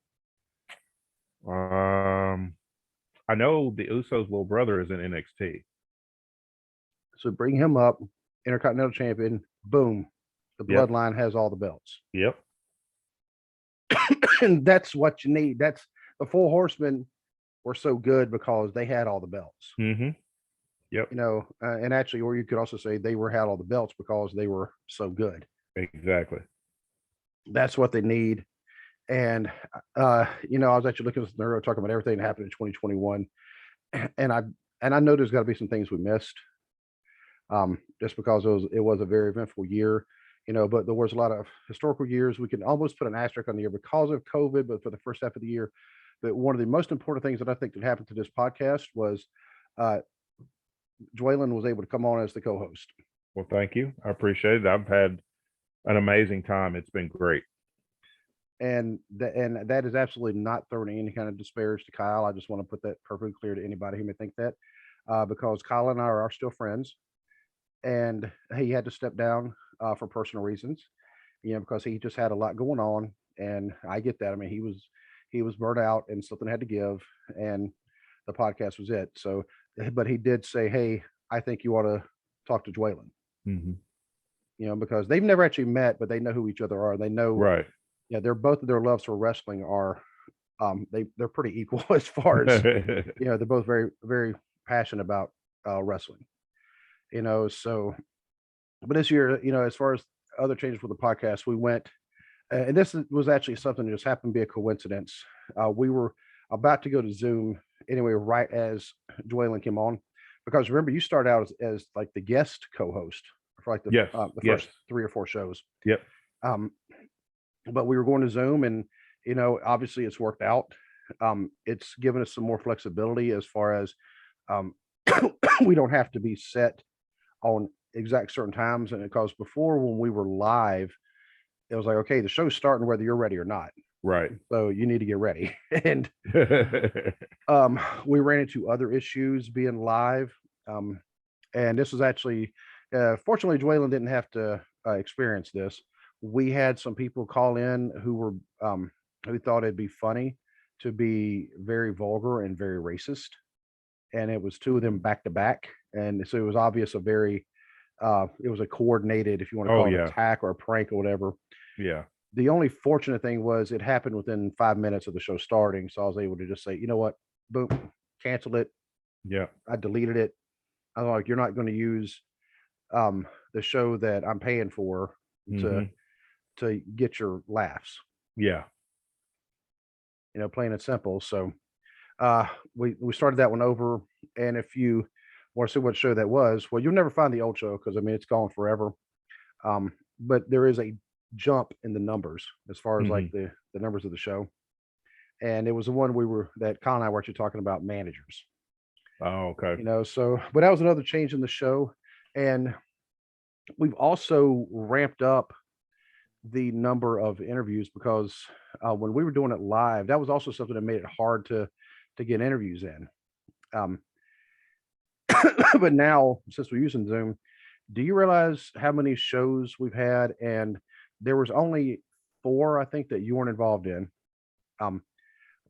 I know the Usos' little brother is in NXT. So bring him up, Intercontinental Champion. Boom, the bloodline has all the belts. Yep. And that's what you need. That's the Four Horsemen were so good because they had all the belts. Yep. And actually, or you could also say they had all the belts because they were so good. Exactly. That's what they need. And I was actually looking at the neuro talking about everything that happened in 2021, and I know there's got to be some things we missed, just because it was a very eventful year, But there was a lot of historical years. We can almost put an asterisk on the year because of COVID, but for the first half of the year. But one of the most important things that I think that happened to this podcast was Dwaylen was able to come on as the co-host. Well, thank you. I appreciate it. I've had an amazing time. It's been great. And that is absolutely not throwing any kind of disparage to Kyle. I just want to put that perfectly clear to anybody who may think that, because Kyle and I are still friends, and he had to step down for personal reasons, because he just had a lot going on, and I get that. I mean, he was burnt out and something had to give, and the podcast was it. So, but he did say, "Hey, I think you ought to talk to Dwaylen," because they've never actually met, but they know who each other are. They know, right? Yeah, they're both of their loves for wrestling are, they're pretty equal as far as they're both very, very passionate about wrestling. So, but this year, as far as other changes with the podcast, we went, and this was actually something that just happened to be a coincidence. We were about to go to Zoom anyway, right as Dwaylen came on, because remember, you started out as like the guest co-host for like the first 3 or 4 shows. Yep. But we were going to Zoom, and obviously it's worked out. It's given us some more flexibility as far as we don't have to be set on exact certain times. And because before, when we were live, it was like, okay, the show's starting whether you're ready or not. Right. So you need to get ready. And we ran into other issues being live. And this was actually, fortunately, Dwaylen didn't have to experience this. We had some people call in who were who thought it'd be funny to be very vulgar and very racist, and it was 2 of them back to back, and so it was obvious it was a coordinated, if you want to call it, attack or a prank or whatever. Yeah. The only fortunate thing was it happened within 5 minutes of the show starting, so I was able to just say, you know what, boom, cancel it. Yeah. I deleted it. I was like, you're not going to use the show that I'm paying for to get your laughs. Yeah. Plain and simple. So we started that one over. And if you Want to see what show that was? Well, you'll never find the old show because I mean it's gone forever. But there is a jump in the numbers as far as like Hmm. the numbers of the show. And it was the one that Colin and I were actually talking about managers. Oh, okay. So but that was another change in the show. And we've also ramped up the number of interviews because when we were doing it live, that was also something that made it hard to get interviews in. Um, but now since we're using Zoom, do you realize how many shows we've had? And there was only four, I think, that you weren't involved in. Um,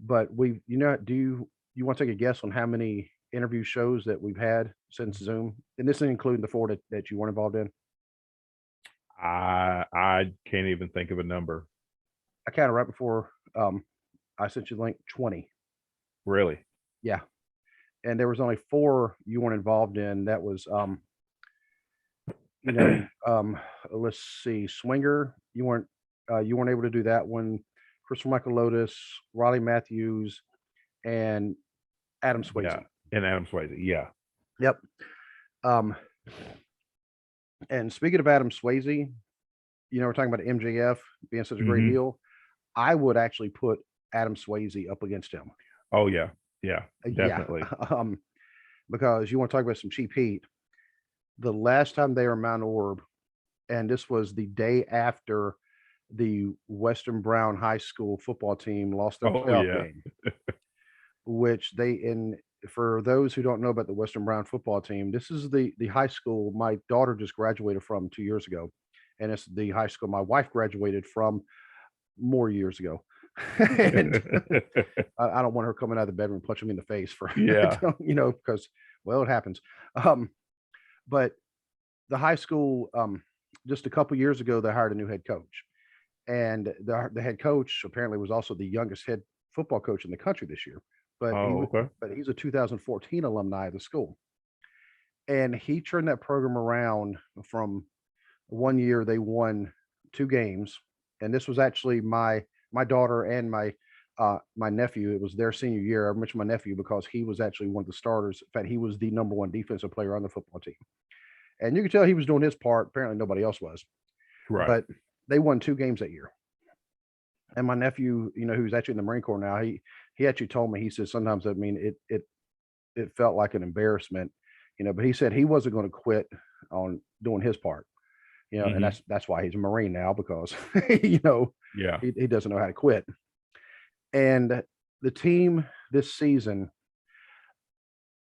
but do you want to take a guess on how many interview shows that we've had since Zoom? And this is including the four that you weren't involved in. I can't even think of a number. I counted right before I sent you the link 20. Really? Yeah. And there was only four you weren't involved in. That was you know, let's see, Swinger, you weren't able to do that one. Christopher Michael Lotus, Riley Matthews, and Adam Swayze. Yeah. And Adam Swayze. Yeah. Yep. Um, and speaking of Adam Swayze, we're talking about MJF being such a great Hmm. heel. I would actually put Adam Swayze up against him. Oh yeah. Yeah. Yeah. Definitely. Because you want to talk about some cheap heat. The last time they were Mount Orb, and this was the day after the Western Brown High School football team lost their Oh playoff yeah. game, which for those who don't know about the Western Brown football team, this is the high school my daughter just graduated from 2 years ago. And it's the high school my wife graduated from more years ago. And I don't want her coming out of the bedroom punching me in the face for, Yeah. because, well, it happens. Um, but the high school, just a couple years ago, they hired a new head coach. And the head coach apparently was also the youngest head football coach in the country this year. But Oh, okay. he's a 2014 alumni of the school. And he turned that program around from one year they won two games. And this was actually my daughter and my nephew. It was their senior year. I mentioned my nephew because he was actually one of the starters. In fact, he was the number one defensive player on the football team. And you could tell he was doing his part. Apparently nobody else was. Right. But they won two games that year. And my nephew, who's actually in the Marine Corps now, he actually told me, he said sometimes, I mean, it felt like an embarrassment, but he said he wasn't going to quit on doing his part, and Hmm. that's why he's a Marine now, because Yeah. he doesn't know how to quit. And the team this season,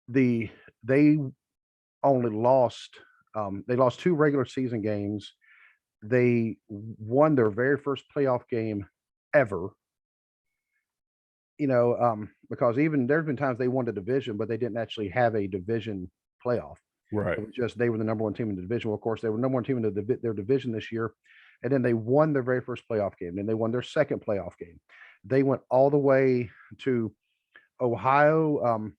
they only lost they lost two regular season games. They won their very first playoff game ever. Because even there's been times they won the division, but they didn't actually have a division playoff. It Right. was just they were the number one team in the division. Well, of course, they were number one team in their division this year, and then they won their very first playoff game. Then they won their second playoff game. They went all the way to Ohio.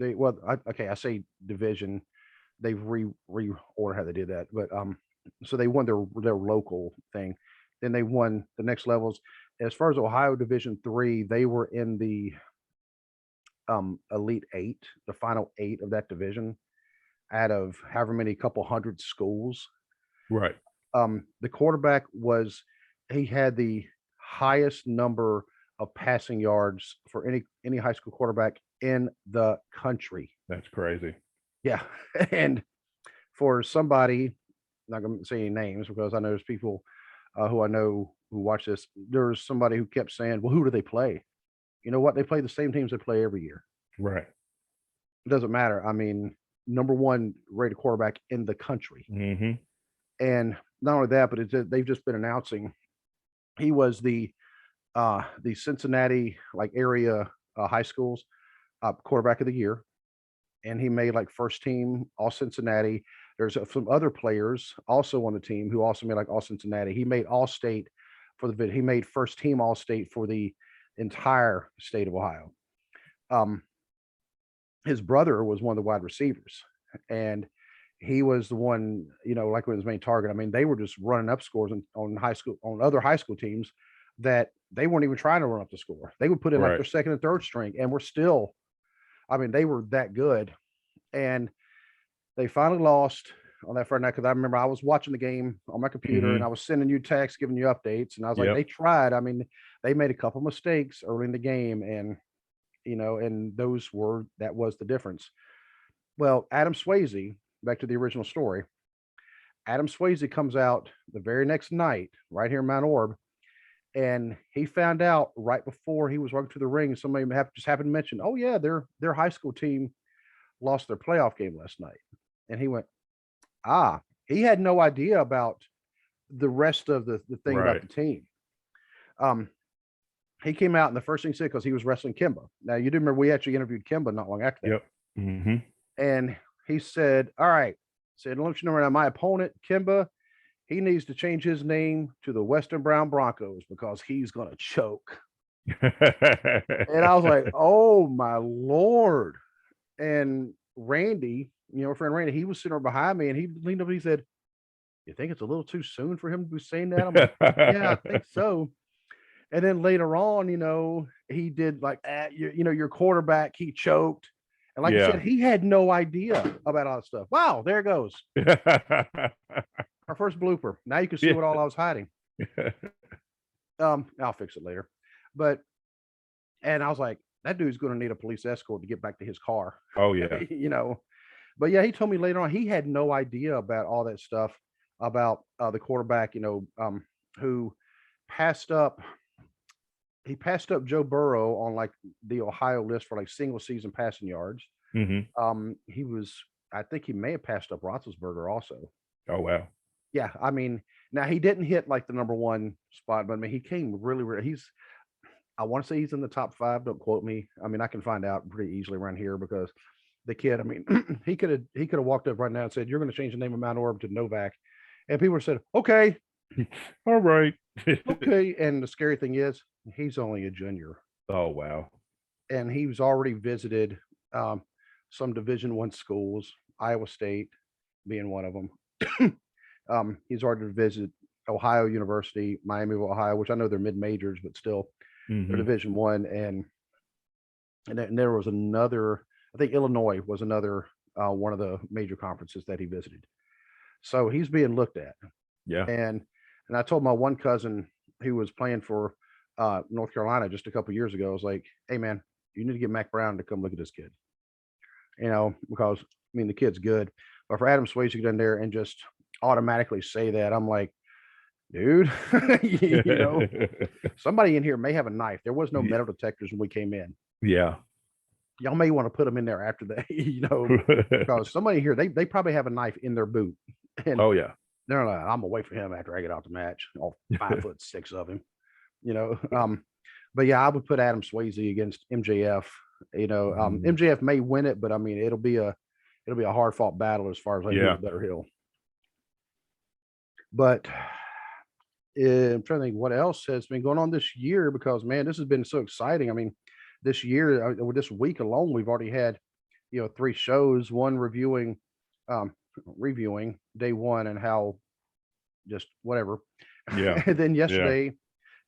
I say division. They've reordered how they did that, but so they won their local thing. Then they won the next levels. As far as Ohio Division III, they were in the Elite Eight, the final eight of that division, out of however many couple hundred schools. Right. The quarterback he had the highest number of passing yards for any high school quarterback in the country. That's crazy. Yeah, and for somebody, I'm not going to say any names because I know there's people who I know who watch this. There's somebody who kept saying, "Well, who do they play?" You know what? They play the same teams they play every year. Right. It doesn't matter. I mean, number one rated quarterback in the country. Hmm. And not only that, but they've just been announcing he was the Cincinnati like area high schools quarterback of the year, and he made like first team all Cincinnati. There's some other players also on the team who also made like all Cincinnati. He made all state he made first team all state for the entire state of Ohio. Um, his brother was one of the wide receivers, and he was the one, like with his main target. I mean, they were just running up scores on other high school teams that they weren't even trying to run up the score. They would put in like Right. their second and third string, and we're still, I mean, they were that good. and they finally lost on that Friday night because I remember I was watching the game on my computer and I was sending you texts, giving you updates, and I was like, Yep. they tried. I mean, they made a couple mistakes early in the game, and and that was the difference. Well, Adam Swayze, back to the original story, Adam Swayze comes out the very next night, right here in Mount Orb, and he found out right before he was walking to the ring, somebody just happened to mention, "Oh yeah, their high school team lost their playoff game last night," and he went, "Ah." He had no idea about the rest of the thing about Right. the team. Um, he came out and the first thing he said, because he was wrestling Kimba. Now you do remember we actually interviewed Kimba not long after that. Yep. Mm-hmm. And he said, "All right," said, "I'll let you know right now, my opponent, Kimba, he needs to change his name to the Western Brown Broncos because he's gonna choke." And I was like, "Oh my Lord." And Randy, our friend Randy, he was sitting right behind me and he leaned over and he said, "You think it's a little too soon for him to be saying that?" I'm like, "Yeah, I think so." And then later on, he did like, your quarterback, he choked. And like you said, Yeah. he had no idea about all that stuff. Wow, there it goes. Our first blooper. Now you can see what all I was hiding. I'll fix it later. And I was like, that dude's going to need a police escort to get back to his car. Oh yeah. But yeah, he told me later on he had no idea about all that stuff about the quarterback, who passed up. He passed up Joe Burrow on like the Ohio list for like single season passing yards. Mm-hmm. I think he may have passed up Roethlisberger also. Oh wow. Yeah, I mean, now he didn't hit like the number one spot, but I mean, he came really, really. I want to say he's in the top 5. Don't quote me. I mean, I can find out pretty easily around here because the kid. I mean, he could have walked up right now and said, "You're going to change the name of Mount Orb to Novak," and people would have said, "Okay, All right." okay." And the scary thing is, he's only a junior. Oh wow. And he's already visited some Division I schools, Iowa State being one of them. He's already visited Ohio University, Miami of Ohio, which I know they're mid majors, but still they're Division I. And then there was another. I think Illinois was another one of the major conferences that he visited. So he's being looked at. Yeah. And I told my one cousin who was playing for North Carolina just a couple years ago, I was like, "Hey man, you need to get Mac Brown to come look at this kid." Because I mean the kid's good. But for Adam Swayze to get in there and just automatically say that, I'm like, dude, somebody in here may have a knife. There was no metal detectors when we came in. Yeah. Y'all may want to put them in there after that, because somebody here, they probably have a knife in their boot. And oh yeah. they're like, "I'm gonna wait for him after I get out the match." All 5'6" of him, But yeah, I would put Adam Swayze against MJF. MJF may win it, but I mean it'll be a hard fought battle as far as I know better hill. But I'm trying to think what else has been going on this year, because man, this has been so exciting. I mean, this year, this week alone, we've already had 3 shows. One reviewing day one and how just whatever. Yeah. And then yesterday,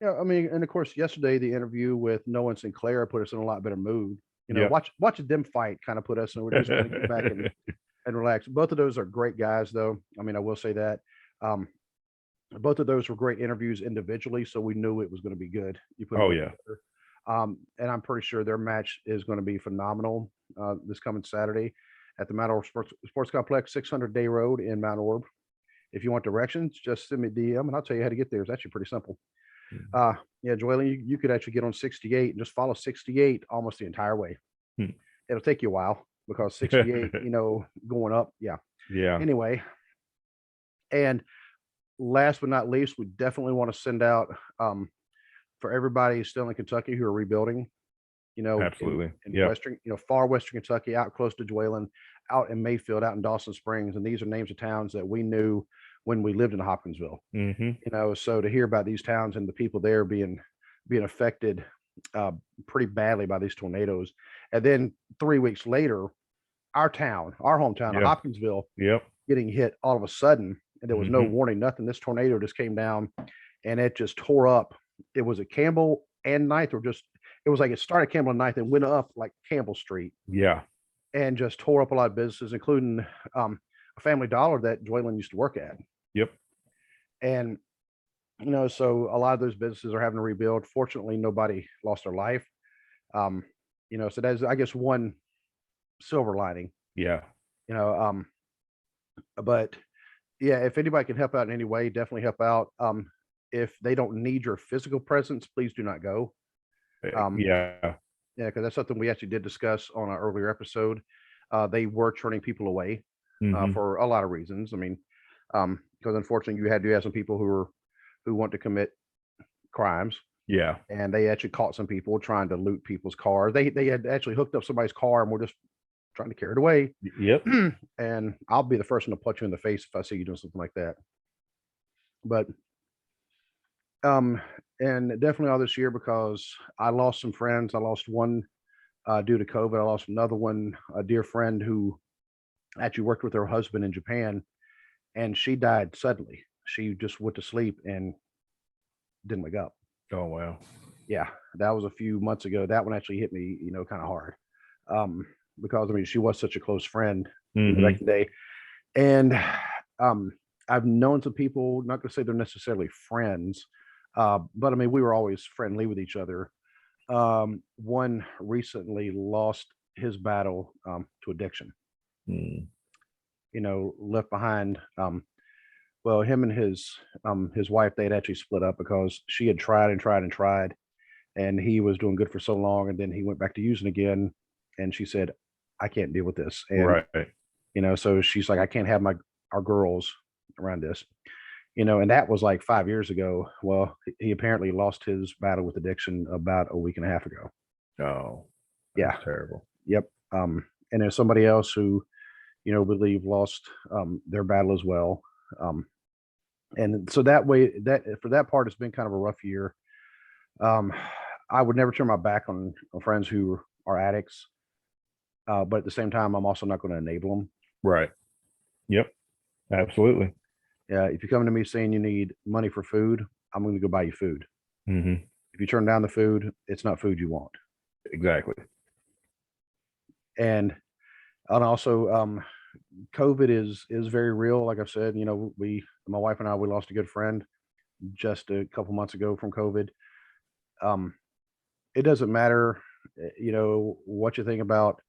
I mean, and of course, yesterday the interview with Noah and Sinclair put us in a lot better mood. Watching them fight kind of put us in. We're just going to get back and relax. Both of those are great guys, though. I mean, I will say that. Both of those were great interviews individually, so we knew it was going to be good. You put them together. And I'm pretty sure their match is going to be phenomenal this coming Saturday at the Mount Orb Sports Complex, 600 Day Road in Mount Orb. If you want directions, just send me a DM and I'll tell you how to get there. It's actually pretty simple. Joellen, you could actually get on 68 and just follow 68 almost the entire way. It'll take you a while because 68, going up. Yeah. Anyway, and last but not least, we definitely want to send out for everybody still in Kentucky who are rebuilding, absolutely in Western, far Western Kentucky, out close to Dwaylen, out in Mayfield, out in Dawson Springs. And these are names of towns that we knew when we lived in Hopkinsville. So to hear about these towns and the people there being affected pretty badly by these tornadoes. And then 3 weeks later, our hometown of Hopkinsville, getting hit all of a sudden. And there was no warning, nothing. This tornado just came down and it just tore up. It was at Campbell and Ninth, it was like it started Campbell and Ninth and went up like Campbell Street. Yeah. and just tore up a lot of businesses, including a Family Dollar that Dwaylen used to work at. Yep. And so a lot of those businesses are having to rebuild. Fortunately, nobody lost their life. So that's, I guess, one silver lining. Yeah. But yeah, if anybody can help out in any way, definitely help out. If they don't need your physical presence, please do not go. Yeah. Yeah, because that's something we actually did discuss on an earlier episode. They were turning people away for a lot of reasons. I mean, because unfortunately, you have some people who want to commit crimes. Yeah. And they actually caught some people trying to loot people's cars. They had actually hooked up somebody's car and were just trying to carry it away. Yep. And I'll be the first one to punch you in the face if I see you doing something like that. But and definitely all this year, because I lost some friends. I lost one due to COVID. I lost another one, a dear friend who actually worked with her husband in Japan, and she died suddenly. She just went to sleep and didn't wake up. Oh wow. Yeah, that was a few months ago. That one actually hit me, kind of hard, because I mean she was such a close friend back in the day, and I've known some people. Not going to say they're necessarily friends, but I mean we were always friendly with each other. One recently lost his battle to addiction. Left behind. Well, him and his wife, they had actually split up because she had tried and tried and tried, and he was doing good for so long, and then he went back to using again, and she said, "I can't deal with this." And right. so she's like, "I can't have our girls around this." And that was like 5 years ago. Well, he apparently lost his battle with addiction about a week and a half ago. Oh, Yeah. that's terrible. Yep. And there's somebody else who, believe lost their battle as well. And so that way, that for that part, it's been kind of a rough year. I would never turn my back on friends who are addicts, but at the same time, I'm also not going to enable them. Right. Yep. Absolutely. Yeah, if you come to me saying you need money for food, I'm going to go buy you food. If you turn down the food, it's not food you want. Exactly. And also, COVID is very real. Like I've said, my wife and I, we lost a good friend just a couple months ago from COVID. It doesn't matter, what you think about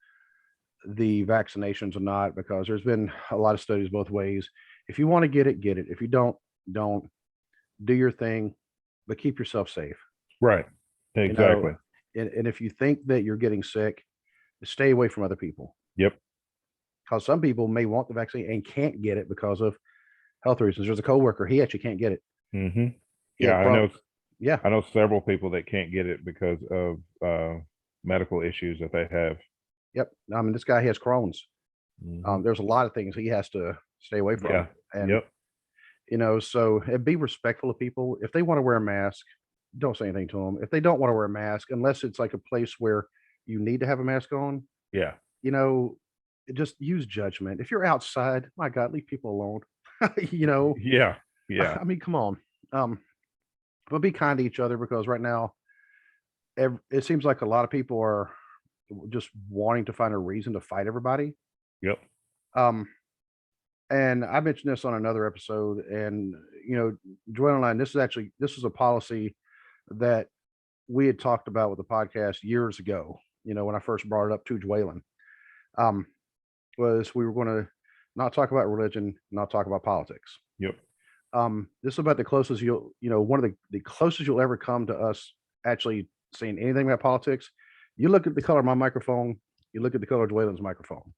the vaccinations or not, because there's been a lot of studies both ways. If you want to get it, get it. If you don't do your thing, but keep yourself safe. Right. Exactly. And if you think that you're getting sick, stay away from other people. Yep. Because some people may want the vaccine and can't get it because of health reasons. There's a coworker, he actually can't get it. Yeah, I know. Yeah, I know several people that can't get it because of medical issues that they have. Yep. I mean, this guy has Crohn's. There's a lot of things he has to stay away from. Yeah. And Yep. So and be respectful of people. If they want to wear a mask, don't say anything to them. If they don't want to wear a mask, unless it's like a place where you need to have a mask on, Yeah. just use judgment. If you're outside, my God, leave people alone. Yeah. Yeah. I mean, come on. But be kind to each other, because right now, it seems like a lot of people are just wanting to find a reason to fight everybody. Yep. And I mentioned this on another episode, and Joanna and I, this was a policy that we had talked about with the podcast years ago. When I first brought it up to Dwaylen, was we were going to not talk about religion, not talk about politics. Yep. This is about the closest one of the closest you'll ever come to us actually saying anything about politics. You look at the color of my microphone, you look at the color of Dwaylen's microphone.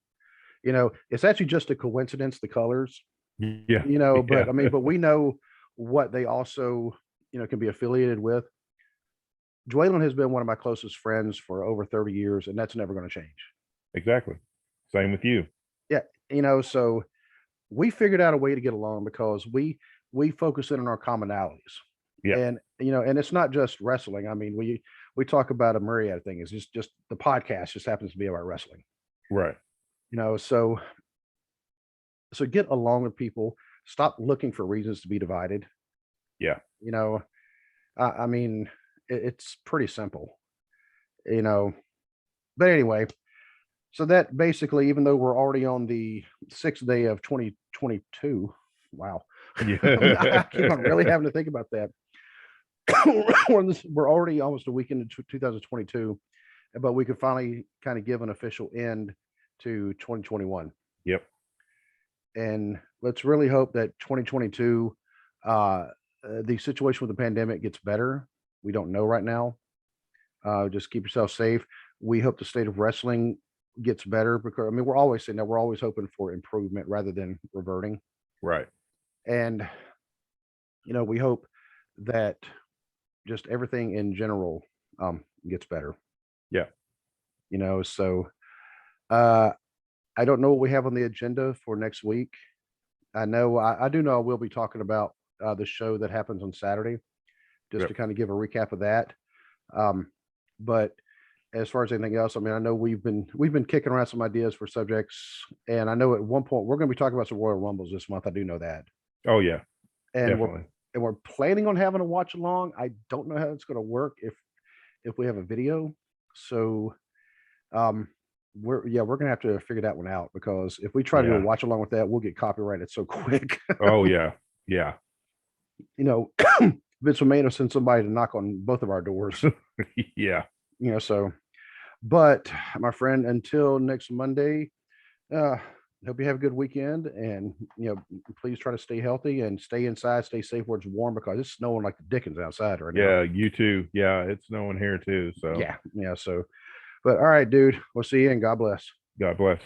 It's actually just a coincidence, the colors. Yeah. But I mean, but we know what they also, can be affiliated with. Dwaylen has been one of my closest friends for over 30 years, and that's never going to change. Exactly. Same with you. Yeah. So we figured out a way to get along because we focus in on our commonalities. Yeah. And and it's not just wrestling. I mean, we talk about a myriad of things. It's just the podcast just happens to be about wrestling. Right. So get along with people. Stop looking for reasons to be divided. Yeah. I mean, it's pretty simple. But anyway, So that basically, even though we're already on the 6th day of 2022, wow, I keep on really having to think about that. We're already almost a week into 2022, but we could finally kind of give an official end to 2021. Yep. And let's really hope that 2022, the situation with the pandemic gets better. We don't know right now. Just keep yourself safe. We hope the state of wrestling gets better, because I mean, we're always saying that we're always hoping for improvement rather than reverting. Right. And we hope that just everything in general gets better. Yeah. So I don't know what we have on the agenda for next week. I know I do know I will be talking about the show that happens on Saturday, just Yep. to kind of give a recap of that. But as far as anything else, I mean, I know we've been kicking around some ideas for subjects, and I know at one point we're going to be talking about some Royal Rumbles this month. I do know that, Oh yeah. and Definitely. we're planning on having a watch along. I don't know how it's going to work if we have a video. So we're going to have to figure that one out, because if we try to do a Yeah. watch along with that, we'll get copyrighted so quick. Oh yeah. Yeah. Vince McMahon will send somebody to knock on both of our doors. Yeah. So, but my friend, until next Monday, hope you have a good weekend, and please try to stay healthy and stay inside, stay safe where it's warm, because it's snowing like the dickens outside right now. Yeah. You too. Yeah. It's snowing here too. So Yeah. So, but all right, dude, we'll see you, and God bless. God bless.